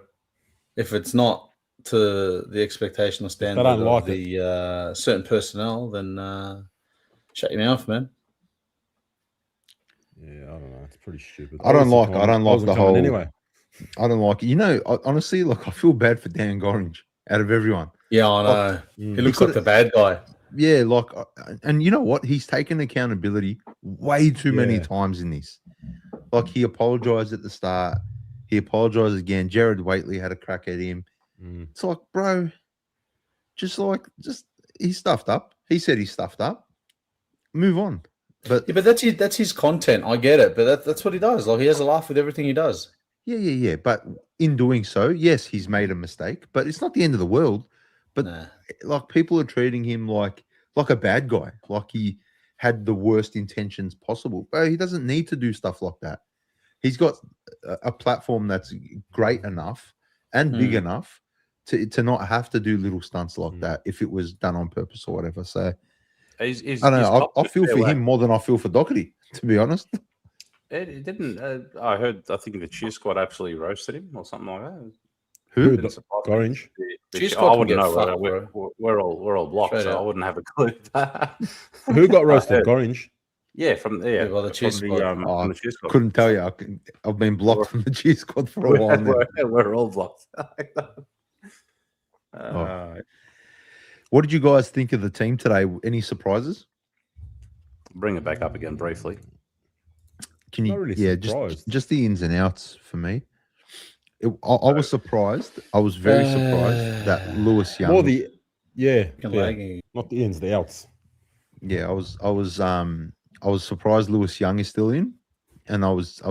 S3: If it's not to the expectation or standard of the certain personnel, then shut your mouth, man.
S5: Yeah, I don't know. It's pretty stupid.
S4: I don't like the whole.
S5: Anyway,
S4: I don't like it. Honestly, look, I feel bad for Dan Gorringe out of everyone.
S3: Yeah, I know. He looks like the bad guy.
S4: Yeah, and you know what? He's taken accountability way too many times in this. Like, he apologized at the start. He apologized again. Jared Waitley had a crack at him. It's like, bro, just he stuffed up. He said he stuffed up. Move on. But
S3: that's his content. I get it, but that's what he does. Like, he has a laugh with everything he does.
S4: Yeah. But in doing so, yes, he's made a mistake. But it's not the end of the world. But like, people are treating him like a bad guy, like he had the worst intentions possible. But he doesn't need to do stuff like that. He's got a platform that's great enough and big enough to not have to do little stunts like that if it was done on purpose or whatever. So I don't know. I feel for him more than I feel for Doherty, to be honest.
S1: It didn't. I think the cheer squad absolutely roasted him or something like that.
S4: Who?
S5: Orange.
S1: I wouldn't know. We're all blocked, so I wouldn't have a clue.
S5: Who got roasted? Orange.
S1: Yeah, from
S3: the cheer squad.
S1: From the cheer squad.
S4: Couldn't tell you. I've been blocked from the cheer squad for a while now.
S1: We're all blocked.
S4: What did you guys think of the team today? Any surprises?
S1: Bring it back up again briefly.
S4: Can you?
S5: Not really surprised.
S4: just the ins and outs for me. I was surprised. I was very surprised that Lewis Young.
S5: Not the ins, the outs.
S4: Yeah, I was surprised Lewis Young is still in, and I was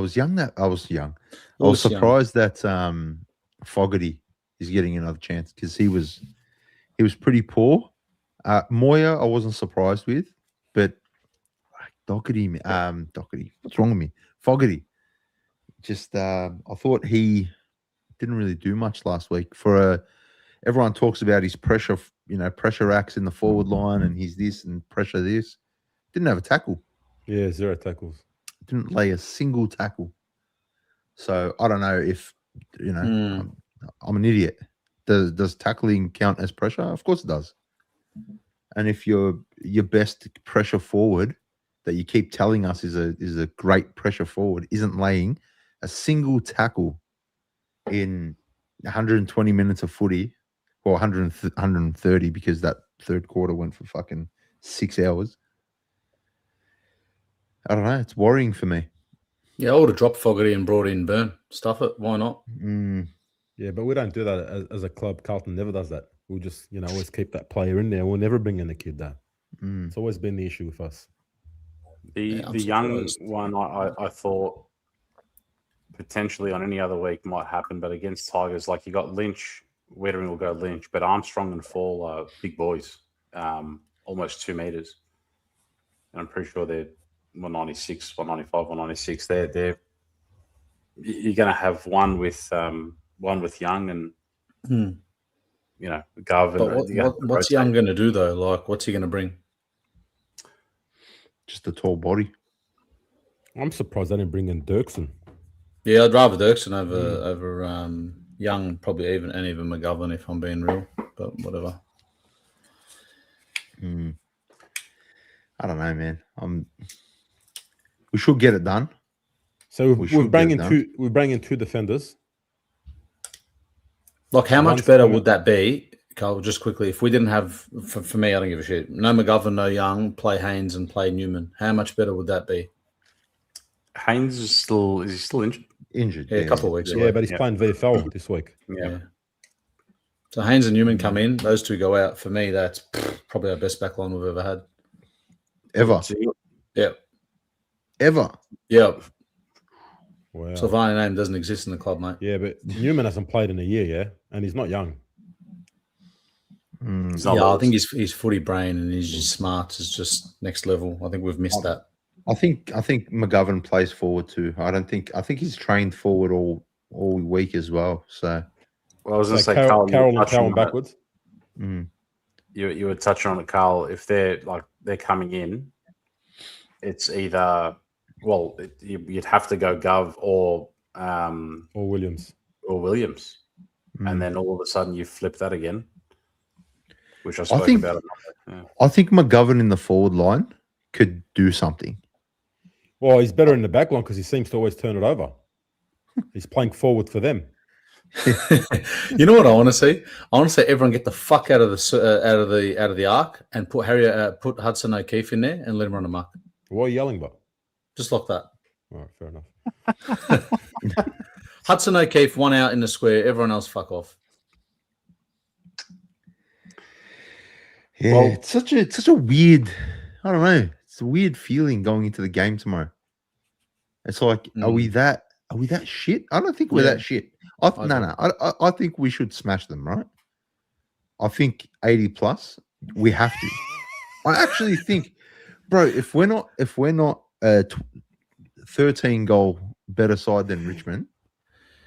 S4: surprised that Fogarty is getting another chance because he was pretty poor. Moya, I wasn't surprised with, but Doherty, what's wrong with me? Fogarty, just I thought he didn't really do much last week. Everyone talks about his pressure, pressure acts in the forward line, and he's this and pressure this. Didn't have a tackle.
S5: Yeah, 0 tackles.
S4: Didn't lay a single tackle. So I don't know if I'm an idiot. Does tackling count as pressure? Of course it does. And if your best pressure forward that you keep telling us is a great pressure forward isn't laying a single tackle in 120 minutes of footy, or 130 because that third quarter went for fucking 6 hours. I don't know. It's worrying for me.
S3: Yeah, I would have dropped Fogarty and brought in Burn. Stuff it. Why not?
S5: Yeah, but we don't do that as a club. Carlton never does that. We'll just, always keep that player in there. We'll never bring in a kid there. It's always been the issue with us.
S1: The young one, I thought potentially on any other week might happen, but against Tigers, like, you got Lynch, Wettering will go Lynch, but Armstrong and Fall are big boys, almost 2 meters. And I'm pretty sure they're 196, 195, 196. They're you're going to have one with Young and Gov.
S3: But what's Young going to do though? Like, what's he going to bring?
S4: Just a tall body.
S5: I'm surprised they didn't bring in Dirksen.
S3: Yeah, I'd rather Dirksen over Young, probably even McGovern if I'm being real. But whatever.
S4: I don't know, man. We should get it done.
S5: So
S4: We
S5: we're
S4: should
S5: bringing
S4: get it done.
S5: two defenders.
S3: Like, how much
S5: One's
S3: better
S5: coming-
S3: would that be, Carl, just quickly, if we didn't have, for me, I don't give a shit. No McGovern, no Young, play Haynes and play Newman. How much better would that be?
S1: Haynes is he still injured?
S4: Injured.
S3: Yeah, a couple of weeks
S5: Yeah,
S3: away.
S5: but he's playing VFL this week.
S1: Yeah.
S3: So Haynes and Newman come in, those two go out. For me, that's probably our best back line we've ever had.
S4: Ever.
S3: Yep.
S4: Ever.
S3: Yep.
S5: Wow.
S3: Sylvania name doesn't exist in the club, mate.
S5: Yeah, but Newman hasn't played in a year, yeah, and he's not young.
S1: He's not
S3: Yeah, I
S1: old.
S3: think his footy brain and his smarts is just next level. I think we've missed that.
S4: I think McGovern plays forward too. I think he's trained forward all week as well. So
S1: Well, I was going to
S5: So
S1: say, Carl,
S5: Carroll
S1: you
S5: and
S1: were touching
S5: Cowan
S1: on it.
S5: backwards.
S1: You were touching on it, Carl. If they're coming in, it's either you'd have to go Gov or
S5: Williams.
S1: and then all of a sudden you flip that again, which I spoke
S4: think-
S1: about.
S4: I think McGovern in the forward line could do something.
S5: Well, he's better in the back line because he seems to always turn it over. He's playing forward for them.
S3: You know what I want to see? I want to see everyone get the fuck out of the arc and put Hudson O'Keefe in there and let him run amok.
S5: Why are you yelling about?
S3: Just like that.
S5: All right, fair enough.
S3: Hudson O'Keefe, one out in the square. Everyone else, fuck off.
S4: Yeah,
S1: Well-
S4: it's such a weird. I don't know. It's a weird feeling going into the game tomorrow. It's like, are we that shit? I don't think we're
S3: Yeah.
S4: that shit. I think we should smash them, right? I think 80 plus, we have to. I actually think, bro, if we're not a 13 goal better side than Richmond,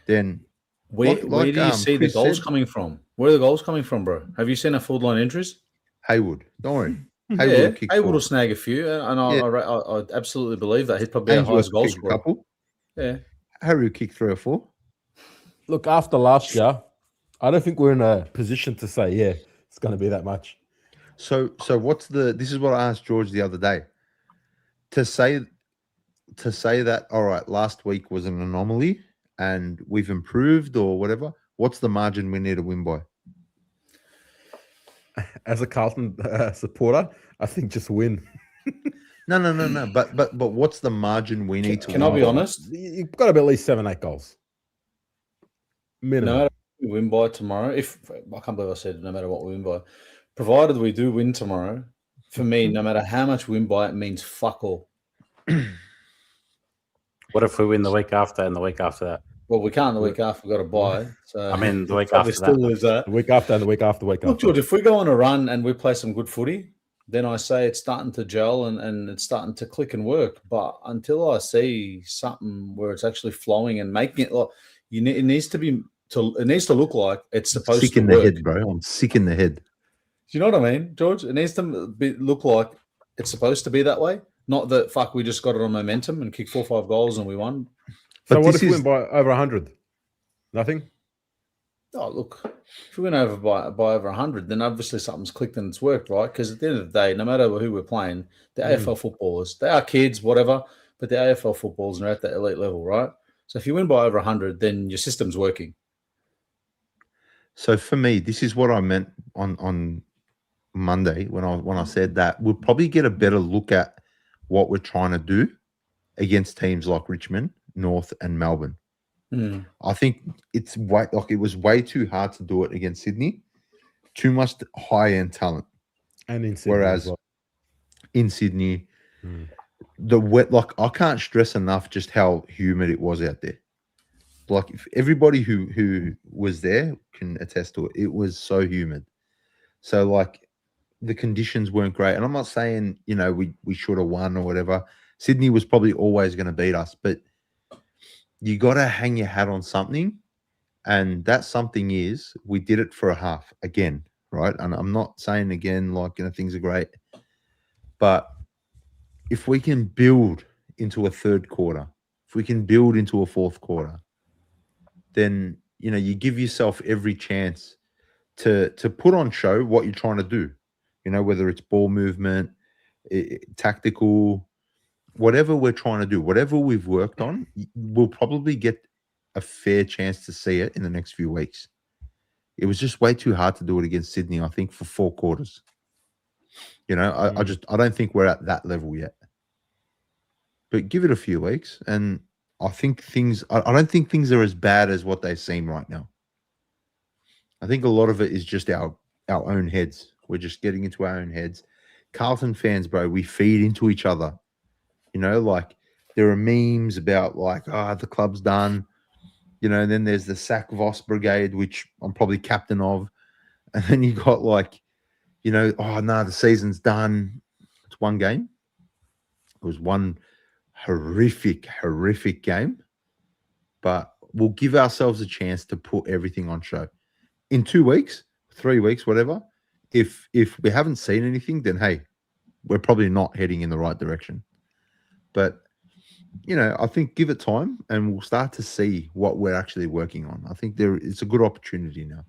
S4: then
S3: Where do you see
S4: Chris
S3: the goals
S4: said-
S3: coming from? Where are the goals coming from, bro? Have you seen our forward line entries?
S4: Haywood, don't worry.
S3: Yeah,
S4: kick
S3: Haywood will
S4: forward.
S3: snag a few, and
S4: Yeah.
S3: I absolutely believe that. He'd probably be our
S4: Ainsworth
S3: highest goal
S4: kicked a
S3: scorer.
S4: couple.
S3: Yeah.
S4: Harry kicked 3 or 4.
S5: Look, after last year, I don't think we're in a position to say, yeah, it's going to be that much.
S4: So this is what I asked George the other day. To say that, all right, last week was an anomaly and we've improved or whatever, what's the margin we need to win by?
S5: As a Carlton supporter, I think just win.
S4: No. But what's the margin we need to
S3: Can
S4: win
S3: I be
S4: by?
S3: honest?
S5: You've got to be at least 7-8 goals. Minimum.
S3: No matter what we win by tomorrow, I can't believe I said no matter what we win by, provided we do win tomorrow, for me, no matter how much we win by, it means fuck all.
S1: What if we win the week after and the week after that?
S3: Well, we can't the week after. We've got to buy. So
S1: I mean, the week
S3: probably
S1: after
S3: still
S1: that.
S3: lose that.
S5: The week after and the week after,
S3: Look, George, if we go on a run and we play some good footy, then I say it's starting to gel and it's starting to click and work. But until I see something where it's actually flowing and making it like it needs to look like it's supposed
S4: Sick
S3: to
S4: in
S3: work.
S4: the head, bro. I'm sick in the head.
S3: Do you know what I mean, George? It needs to look like it's supposed to be that way. Not that fuck we just got it on momentum and kicked 4 or 5 goals and we won.
S5: So
S4: But
S5: what
S4: this
S5: if we
S4: is-
S5: win by over 100? Nothing?
S3: Oh, look, if we went over by over 100, then obviously something's clicked and it's worked, right? Because at the end of the day, no matter who we're playing, the AFL footballers, they are kids, whatever, but the AFL footballers are at that elite level, right? So if you win by over 100, then your system's working.
S4: So for me, this is what I meant on Monday when I said that we'll probably get a better look at what we're trying to do against teams like Richmond, North, and Melbourne. I think it was way too hard to do it against Sydney. Too much high end talent.
S5: And in Sydney
S4: Whereas
S5: as well.
S4: in Sydney, the wet, I can't stress enough just how humid it was out there. Like if everybody who was there can attest to it. It was so humid. So like the conditions weren't great. And I'm not saying, we should have won or whatever. Sydney was probably always going to beat us, but you got to hang your hat on something. And that something is we did it for a half again, right? And I'm not saying again, things are great. But if we can build into a third quarter, if we can build into a fourth quarter, then, you give yourself every chance to put on show what you're trying to do. You know, whether it's ball movement, tactical, whatever we're trying to do, whatever we've worked on, we'll probably get a fair chance to see it in the next few weeks. It was just way too hard to do it against Sydney, I think, for 4 quarters. You know, I don't think we're at that level yet. But give it a few weeks, and I think I don't think things are as bad as what they seem right now. I think a lot of it is just our own heads. We're just getting into our own heads. Carlton fans, bro, we feed into each other. You know, like there are memes about like, the club's done. You know, and then there's the Sack Voss Brigade, which I'm probably captain of. And then you got like, you know, oh no, the season's done. It's one game. It was one horrific game. But we'll give ourselves a chance to put everything on show. In 2 weeks, 3 weeks, whatever. If we haven't seen anything, then hey, we're probably not heading in the right direction. But you know, I think give it time and we'll start to see what we're actually working on. I think it's a good opportunity now.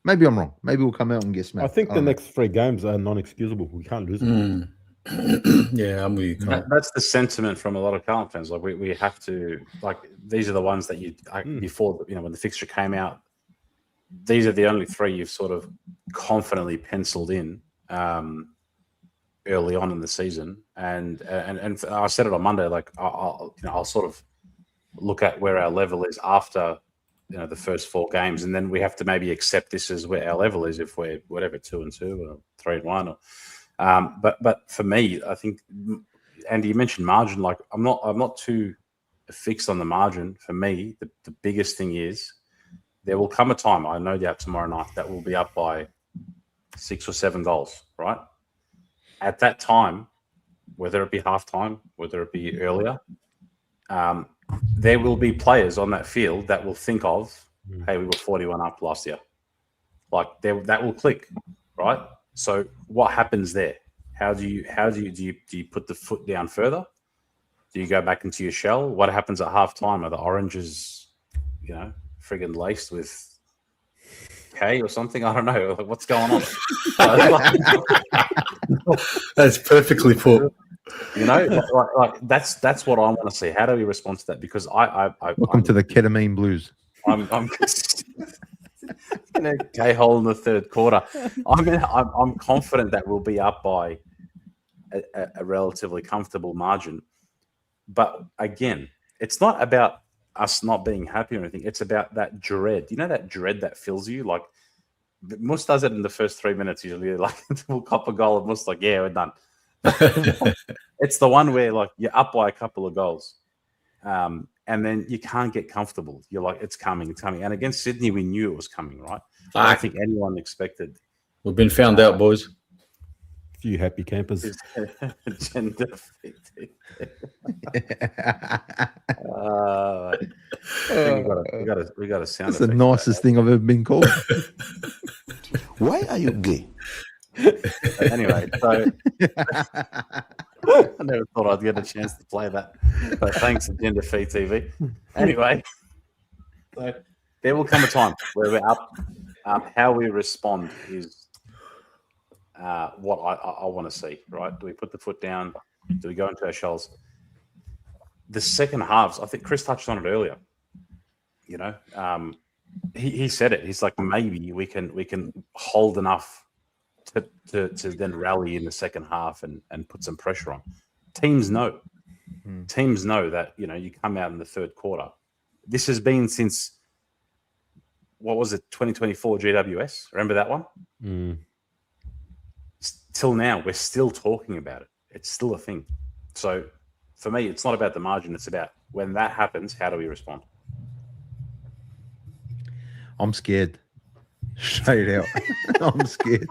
S4: Maybe I'm wrong. Maybe we'll come out and get smacked.
S5: I think the next 3 games are non-excusable. We can't lose them.
S3: Yeah, I'm with you.
S1: That's the sentiment from a lot of Carlton fans. Like we have to, like, these are the ones that you before, you know, when the fixture came out, these are the only 3 you've sort of confidently penciled in early on in the season. And I said it on Monday, like I'll sort of look at where our level is after, you know, the first 4 games, and then we have to maybe accept this as where our level is if we're whatever 2-2 or 3-1. But for me, I think, Andy, you mentioned margin. Like I'm not too fixed on the margin. For me, the biggest thing is there will come a time, I no doubt tomorrow night, that will be up by 6 or 7 goals, right? At that time, whether it be halftime, whether it be earlier, there will be players on that field that will think of, hey, we were 41 up last year. Like that will click, right? So what happens there? How do you put the foot down further? Do you go back into your shell? What happens at halftime? Are the oranges, you know, friggin' laced with K or something? I don't know. What's going on?
S3: That's perfectly put.
S1: You know, like that's what I want to see. How do we respond to that? Because
S4: welcome to the ketamine blues.
S1: I'm in a K-hole in the third quarter. I'm confident that we'll be up by a relatively comfortable margin. But again, it's not about us not being happy or anything. It's about that dread. You know, that dread that fills you. Like Mus does it in the first 3 minutes usually. Like we'll cop a goal and Mus like, yeah, we're done. It's the one where like you're up by a couple of goals. And then you can't get comfortable. You're like, it's coming. And against Sydney, we knew it was coming, right? I don't think anyone expected.
S3: We've been found out, boys.
S5: A few happy campers.
S1: Gender we got a sound.
S4: That's the nicest thing I've ever been called.
S6: Why are you gay?
S1: Anyway, so I never thought I'd get a chance to play that, but thanks to Gender Fee TV. Anyway, so there will come a time where we're up. How we respond is what I want to see. Right? Do we put the foot down? Do we go into our shells? The second halves, I think Chris touched on it earlier. You know, he said it. He's like, maybe we can hold enough to then rally in the second half and put some pressure on. Teams know. Teams know that, you know, you come out in the third quarter. This has been since, what was it, 2024 GWS? Remember that one? Till now, we're still talking about it. It's still a thing. So for me, it's not about the margin. It's about when that happens, how do we respond?
S4: I'm scared. Straight out. I'm scared.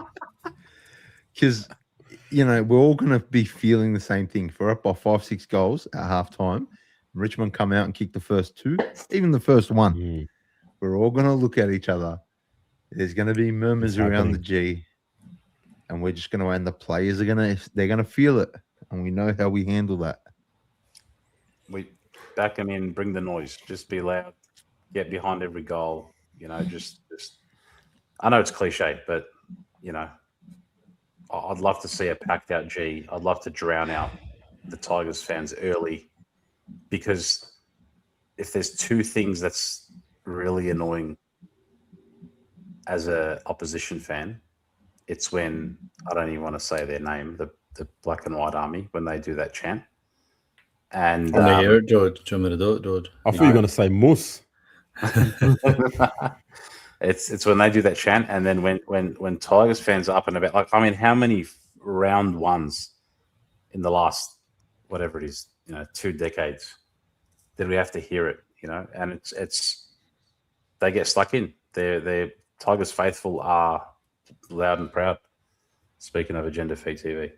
S4: Because, you know, we're all going to be feeling the same thing. If we're up by 5-6 goals at halftime, Richmond come out and kick the first 2, even the first 1. We're all going to look at each other. There's going to be murmurs around the G. And we're just going to, and the players are they're going to feel it. And we know how we handle that.
S1: We back them in, bring the noise, just be loud, get behind every goal. You know, just I know it's cliche, but, you know, I'd love to see a packed out G. I'd love to drown out the Tigers fans early, because if there's two things that's really annoying as a opposition fan, it's when, I don't even want to say their name, the Black and White Army, when they do that chant. And
S3: I'm here, George. Do you want me to do it, George?
S5: I thought you were going to say Moose.
S1: It's when they do that chant, and then when Tigers fans are up and about, like, I mean, how many round ones in the last, whatever it is, 2 decades, did we have to hear it? And it's they get stuck in. They're Tigers faithful are loud and proud. Speaking of Agenda Fee TV.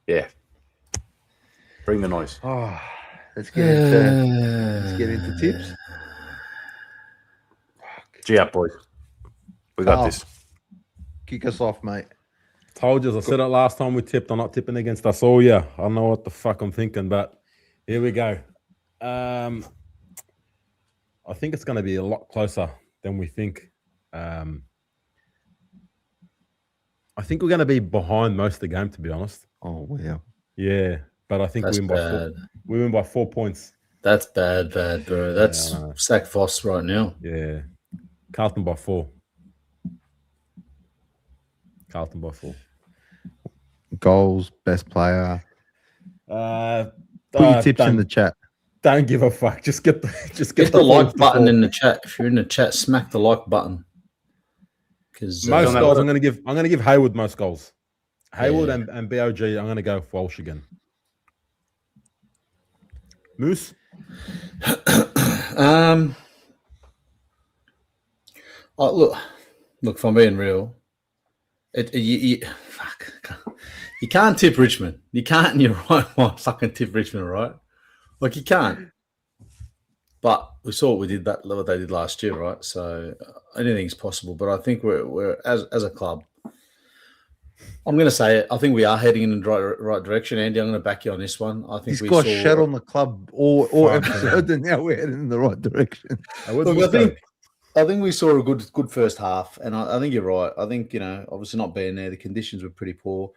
S1: Yeah. Bring the noise.
S4: Oh, let's get into tips.
S1: G up, boys. We got this.
S4: Kick us off, mate.
S5: Told you, I said it last time we tipped. I'm not tipping against us all. Yeah, I know what the fuck I'm thinking, but here we go. I think it's going to be a lot closer than we think. I think we're going to be behind most of the game, to be honest.
S4: Oh, wow.
S5: Yeah, but I think we win by 4 points.
S3: That's bad, bro. That's sack Voss right now.
S5: Yeah. Carlton by 4.
S4: Goals, best player.
S5: Put
S4: Put your tips in the chat.
S5: Don't give a fuck. Just get
S3: the like button in the chat. If you're in the chat, smack the like button. Because
S5: most goals, I'm going to give Hayward most goals. Hayward and BOG. I'm going to go Walsh again. Moose.
S3: Look. If I'm being real, you can't tip Richmond. You can't, and you're right. Fucking tip Richmond, right? Like, you can't. But we saw what they did last year, right? So anything's possible. But I think we're as a club, I'm going to say it. I think we are heading in the right direction. Andy, I'm going to back you on this one. I think
S4: he's got shat on the club all episode, and now we're heading in the right direction.
S3: I think we saw a good first half, and I think you're right. I think, obviously not being there, the conditions were pretty poor.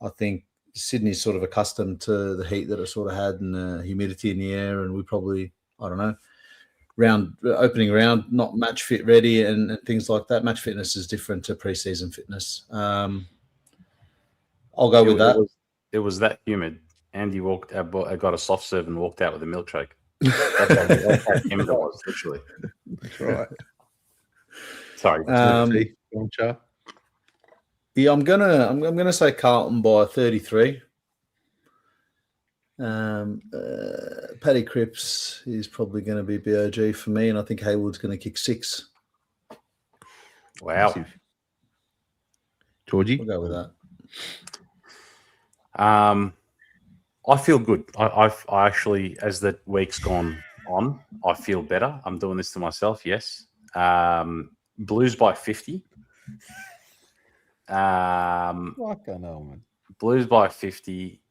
S3: I think Sydney's sort of accustomed to the heat that it sort of had and the humidity in the air, and we probably, I don't know, opening round, not match fit ready and things like that. Match fitness is different to preseason fitness. I'll go with that.
S1: It was that humid. Andy got a soft serve and walked out with a milkshake. That's how humid it was, literally.
S4: That's right.
S1: Sorry.
S3: Yeah, I'm gonna say Carlton by 33. Paddy Cripps is probably going to be BOG for me, and I think Hayward's going to kick 6.
S1: Wow.
S4: Georgie?
S3: We'll go with that.
S1: I feel good. I actually, as the week's gone on, I feel better. I'm doing this to myself, yes. Blues by 50.
S5: Fucking hell, man.
S1: Blues by 50.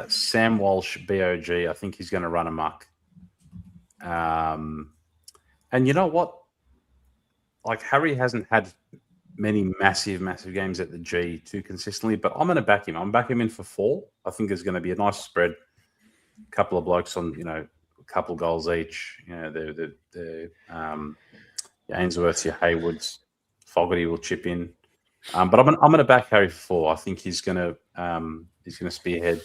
S1: Sam Walsh, BOG, I think he's going to run amok. And you know what? Like, Harry hasn't had many massive games at the G too consistently, but I'm going to back him. I'm backing him in for 4. I think there's going to be a nice spread. A couple of blokes on, a couple of goals each. The Ainsworths, your Haywoods, Fogarty will chip in. But I'm going to back Harry for 4. I think he's going to spearhead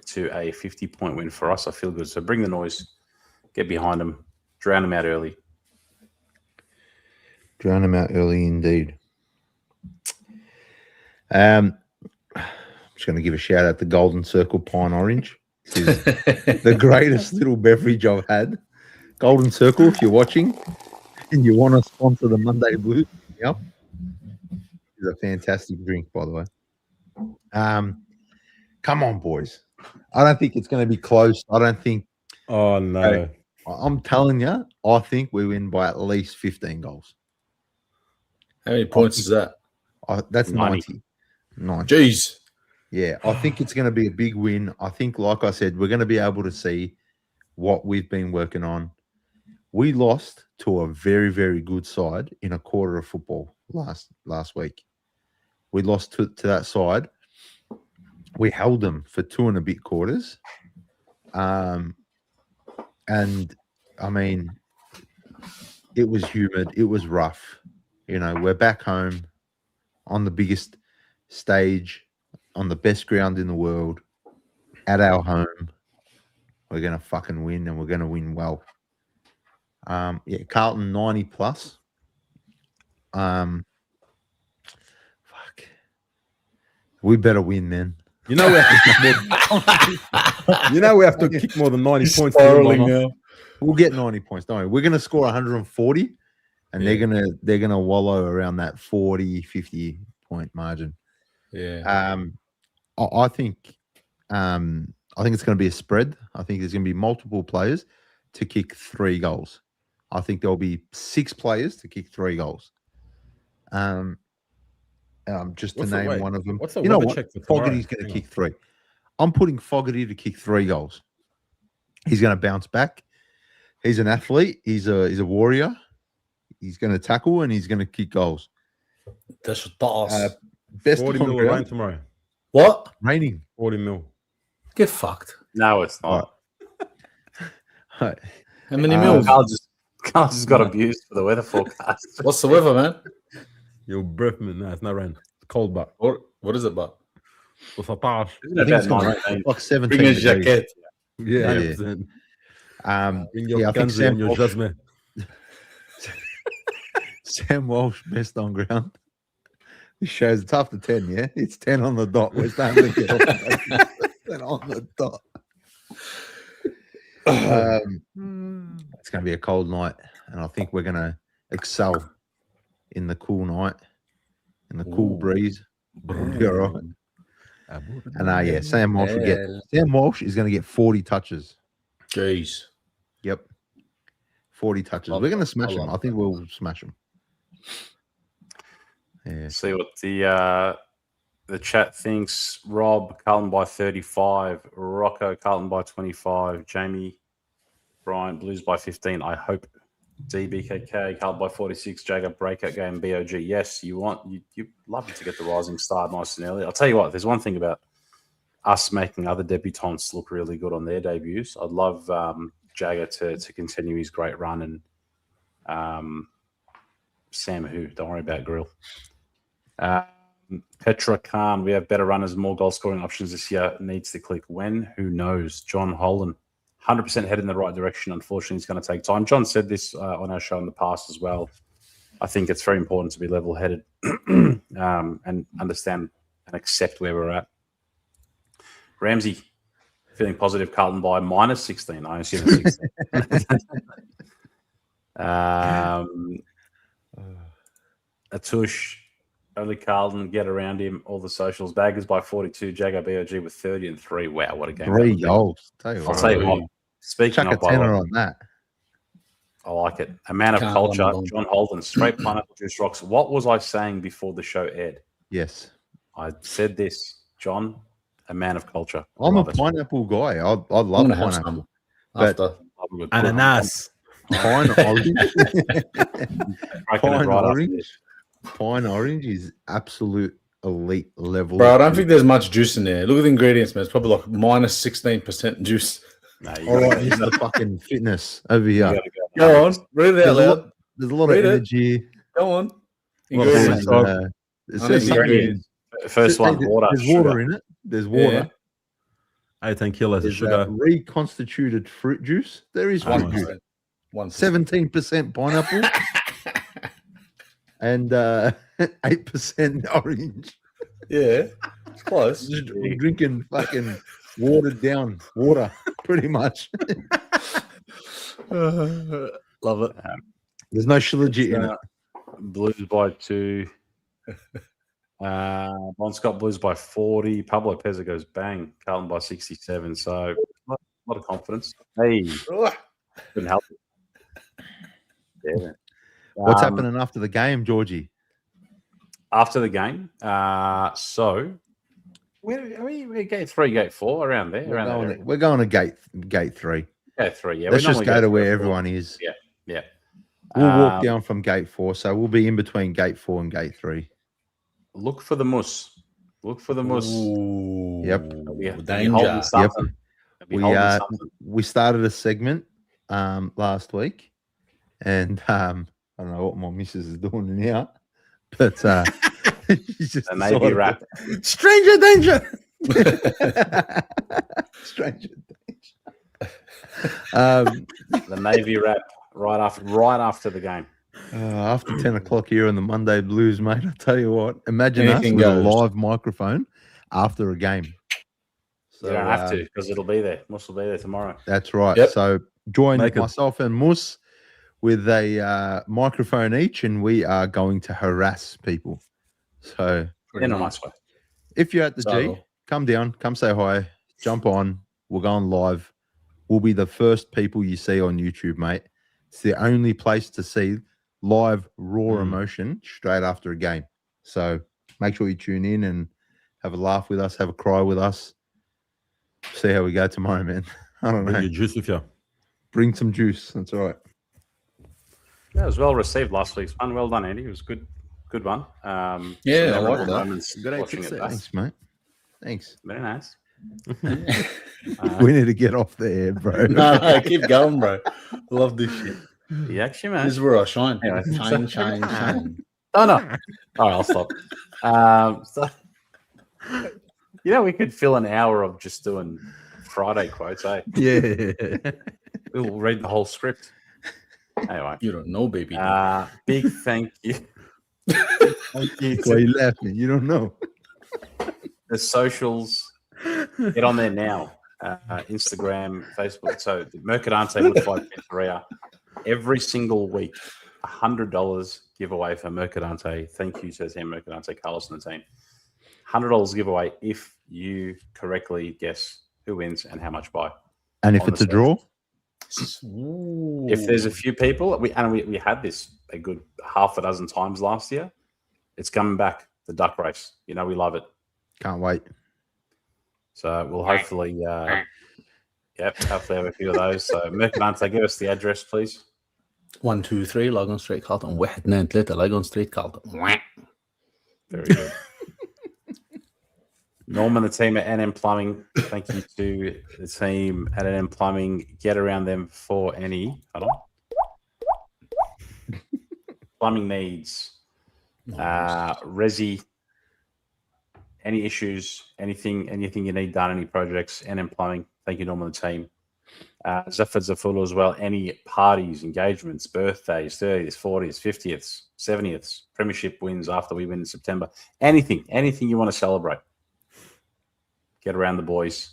S1: to a 50-point win for us. I feel good. So bring the noise, get behind him, drown him out early.
S4: Drown him out early indeed. I'm just going to give a shout out to Golden Circle Pine Orange. This is the greatest little beverage I've had. Golden Circle, if you're watching and you want to sponsor the Monday Blues, yep. It's a fantastic drink, by the way. Come on, boys. I don't think it's going to be close. I don't think.
S5: Oh, no.
S4: I'm telling you, I think we win by at least 15 goals.
S3: How many points is that?
S4: That's 90.
S3: Jeez.
S4: Yeah, I think it's going to be a big win. I think, like I said, we're going to be able to see what we've been working on. We lost to a very, very good side in a quarter of football last week. We lost to that side. We held them for 2 and a bit quarters. And I mean, it was humid. It was rough. We're back home on the biggest stage, on the best ground in the world, at our home. We're going to fucking win, and we're going to win well. Carlton 90 plus. Fuck. We better win, man.
S5: We have to kick more than 90 points.
S4: We'll get 90 points, don't we? We're going to score 140, and they're gonna wallow around that 40, 50 point margin.
S3: Yeah.
S4: I think it's going to be a spread. I think there's going to be multiple players to kick 3 goals. I think there'll be 6 players to kick 3 goals. Just to name one of them.
S5: What's the
S4: you know
S5: weather
S4: what?
S5: check for tomorrow?
S4: Fogarty's going to kick 3. I'm putting Fogarty to kick 3 goals. He's going to bounce back. He's an athlete. He's a warrior. He's going to tackle and he's going to kick goals.
S3: That's boss.
S4: Best
S5: 40
S4: on
S5: mil
S4: ground.
S5: rain tomorrow.
S3: What?
S4: Raining.
S5: 40 mil.
S3: Get fucked.
S1: No, it's not.
S4: Right.
S3: How many mils?
S1: Carl just got abused for the weather forecast.
S3: What's the weather, man?
S5: Yo, breath, man. No, it's not rain. It's cold, but.
S3: What is it, but?
S5: What's a pass?
S4: I think it's like 17
S3: Bring a
S4: degrees.
S3: jacket.
S5: Yeah,
S4: Yeah.
S5: 100%. Bring your
S4: I think
S5: guns and your judgment.
S4: Sam Walsh, best on ground. This show's tough to 10, yeah? It's 10 on the dot. We're starting to get off 10 on the dot. It's going to be a cold night, and I think we're going to excel in the cool night, in the cool breeze. Be all right. And Sam Walsh Sam Walsh is going to get 40 touches.
S3: Jeez.
S4: Yep. 40 touches. We're going to smash him. I think we'll smash him. Yeah.
S1: See what the chat thinks. Rob, Carlton by 35. Rocco, Carlton by 25. Jamie, Brian, Blues by 15. I hope. DBKK, Carlton by 46. Jagger, breakout game. BOG. Yes, you love to get the rising star nice and early. I'll tell you what, there's one thing about us making other debutants look really good on their debuts. I'd love Jagger to continue his great run, and Sam who, don't worry about Grill. Petra Khan, we have better runners, more goal scoring options this year. Needs to click when? Who knows? John Holden, 100% head in the right direction. Unfortunately, it's going to take time. John said this on our show in the past as well. I think it's very important to be level-headed and understand and accept where we're at. Ramsey, feeling positive. Carlton by minus 16. I assume it's 16. Atush, only Carlton, get around him. All the socials. Baggers by 42. Jagger BOG with 30 and 3. Wow, what a game.
S4: 3 goals.
S1: I'll tell you what. Speaking
S4: Chuck
S1: of,
S4: a tenner on that.
S1: I like it. A man of culture, John Holden, straight pineapple juice rocks. What was I saying before the show aired?
S4: Yes.
S1: I said this, John, a man of culture.
S4: I'm a pineapple guy. I love pineapple. But
S5: Ananas.
S4: Pine orange.
S1: Pine
S4: Pine orange is absolute elite level.
S3: Bro, I don't think there's much juice in there. Look at the ingredients, man. It's probably like minus 16% juice.
S1: No,
S4: all right, here's the fucking fitness over here.
S3: Go on, read it out loud.
S4: There's a lot of energy.
S3: Go on.
S4: Ingredients.
S1: First one, water.
S4: There's water in it. There's water.
S5: 18 kilos of
S4: There's
S5: sugar.
S4: Reconstituted fruit juice. There is fruit juice. 17% pineapple and 8% orange.
S3: Yeah, it's close.
S4: Just drinking fucking watered down water, pretty much.
S3: Love it.
S4: There's no shilajit in it.
S1: Blues by 2. Bon Scott Blues by 40. Pablo Pezza goes bang. Carlton by 67. So a lot of confidence. Hey, couldn't help it. Yeah.
S4: What's happening after the game, Georgie?
S1: After the game, so we're gate 3, gate 4, around there.
S4: We're going to gate 3.
S1: Gate 3, yeah.
S4: Let's just go to where everyone is.
S1: Yeah. Yeah.
S4: We'll walk down from gate 4, so we'll be in between gate 4 and gate 3.
S1: Look for the muss. Look for the muss.
S3: Ooh,
S4: Yep.
S3: danger.
S4: Yep. We started a segment last week, and I don't know what my missus is doing now, but she's just
S1: the Navy wrap.
S5: Stranger danger.
S4: Stranger danger.
S1: The Navy wrap right after the game.
S4: After 10 o'clock here on the Monday Blues, mate, I tell you what, imagine
S3: Anything
S4: us with
S3: goes.
S4: a live microphone after a game.
S1: So, you don't have to, because it'll be there. Muss will be there tomorrow.
S4: That's right.
S3: Yep.
S4: So join myself and Muss with a microphone each, and we are going to harass people. So
S1: in a nice way.
S4: If you're at the G, come down, come say hi, jump on. We're going live. We'll be the first people you see on YouTube, mate. It's the only place to see live, raw emotion straight after a game. So make sure you tune in and have a laugh with us, have a cry with us. See how we go tomorrow, man. I don't know.
S5: Bring your juice with you.
S4: Bring some juice. That's all right.
S1: Yeah, it was well received last week's one. Well done, Andy. It was good one.
S3: Yeah, I like that.
S4: Good watching it. Thanks, mate. Thanks.
S1: Very nice.
S4: We need to get off the air, bro.
S3: No, keep going, bro. Love this shit.
S1: Yeah, actually, man.
S3: This is where I shine.
S1: Anyway,
S3: Shine.
S1: Oh, no. All right, I'll stop. We could fill an hour of just doing Friday quotes, eh?
S4: Yeah.
S1: We'll read the whole script. Anyway.
S3: You don't know, baby.
S1: Big thank you.
S4: Thank you. Why are you laughing? You don't know.
S1: The socials. Get on there now. Instagram, Facebook. So Mercadante Woodfire Pizzeria. Every single week, $100 giveaway for Mercadante. Thank you, says him, Mercadante, Carlos and the team. $100 giveaway if you correctly guess who wins and how much by.
S4: And if it's a draw?
S1: If there's a few people, we had this a good half a dozen times last year. It's coming back, the duck race. We love it.
S4: Can't wait.
S1: So we'll hopefully, hopefully have a few of those. So Mercadante, give us the address, please.
S3: 123 Lygon Street, Carlton. 193 Lygon Street, Carlton.
S1: Very good. Norman, the team at NM Plumbing. Thank you to the team at NM Plumbing. Get around them for any plumbing needs, resi, any issues, anything you need done, any projects. NM Plumbing. Thank you, Norman, the team. Zaffet Zafoulou as well. Any parties, engagements, birthdays, 30th, 40th, 50th, 70th, premiership wins after we win in September. Anything you want to celebrate. Get around the boys.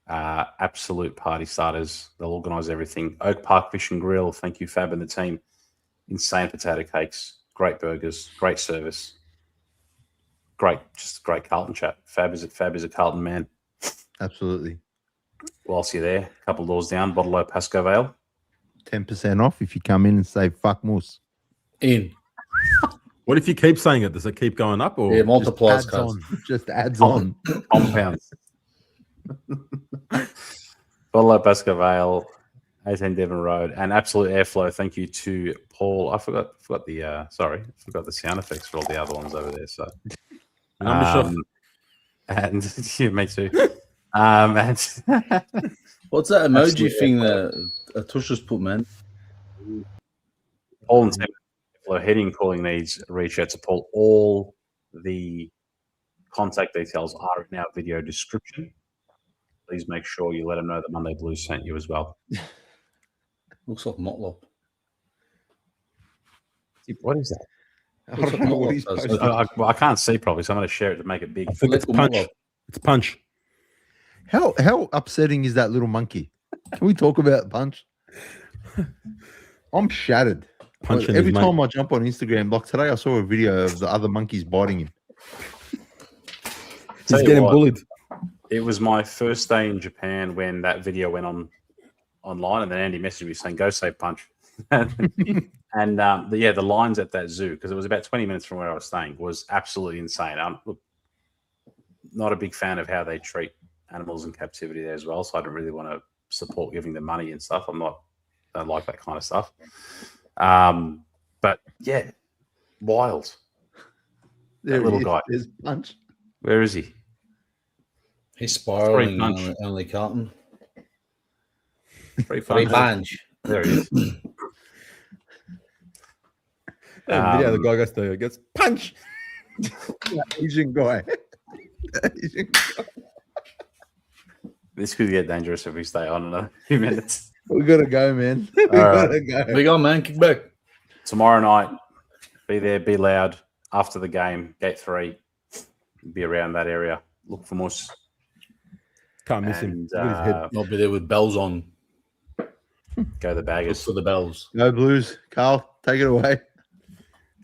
S1: Absolute party starters. They'll organise everything. Oak Park Fish and Grill. Thank you, Fab and the team. Insane potato cakes. Great burgers. Great service. Just a great Carlton chat. Fab is a Carlton man.
S4: Absolutely.
S1: Whilst you're there, a couple of doors down, Bottle of Pascoe Vale.
S4: 10% off if you come in and say fuck Moose.
S3: In.
S5: What if you keep saying it? Does it keep going up? Or
S3: multiplies.
S4: Just adds on.
S1: Compounds. Bottle of Pascoe Vale, 18 Devon Road, and Absolute Airflow. Thank you to Paul. I forgot the sound effects for all the other ones over there. So, and yeah, me too. And
S3: what's that emoji thing that Tusha's put, man?
S1: Paul and Tim, heading calling needs, reach out to Paul. All the contact details are in our video description. Please make sure you let them know that Monday Blues sent you as well.
S3: Looks like Motlop.
S1: What is that?
S4: I don't know what he's posting.
S1: I can't see properly, so I'm going to share it to make it big.
S5: I think it's Punch. It's Punch.
S4: How upsetting is that little monkey? Can we talk about Punch? I'm shattered. Every time I jump on Instagram, like today I saw a video of the other monkeys biting him.
S5: He's getting bullied.
S1: It was my first day in Japan when that video went online, and then Andy messaged me saying, "Go save Punch." And the lines at that zoo, because it was about 20 minutes from where I was staying, was absolutely insane. Look, not a big fan of how they treat animals in captivity there as well, so I don't really want to support giving them money and stuff. I'm not don't like that kind of stuff. But yeah, wild. That little guy.
S4: There's Punch.
S1: Where is he?
S3: He's spiraling
S1: Punch.
S3: only Carlton.
S1: Free
S3: Punch.
S1: There he is.
S5: Video the guy gets punch.
S4: Asian guy.
S1: This could get dangerous if we stay on another few minutes.
S4: We gotta go, man. We
S1: right.
S4: gotta go.
S3: Big on, man. Kick back.
S1: Tomorrow night, be there, be loud. After the game, gate 3, be around that area. Look for Moose.
S5: Can't miss him.
S1: And,
S5: Look at his head.
S3: I'll be there with bells on.
S1: Go the
S3: Look
S1: Baggers.
S3: for the bells.
S4: Go Blues. Carl, take it away.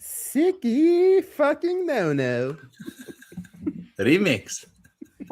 S5: Sicky fucking no.
S3: Remix.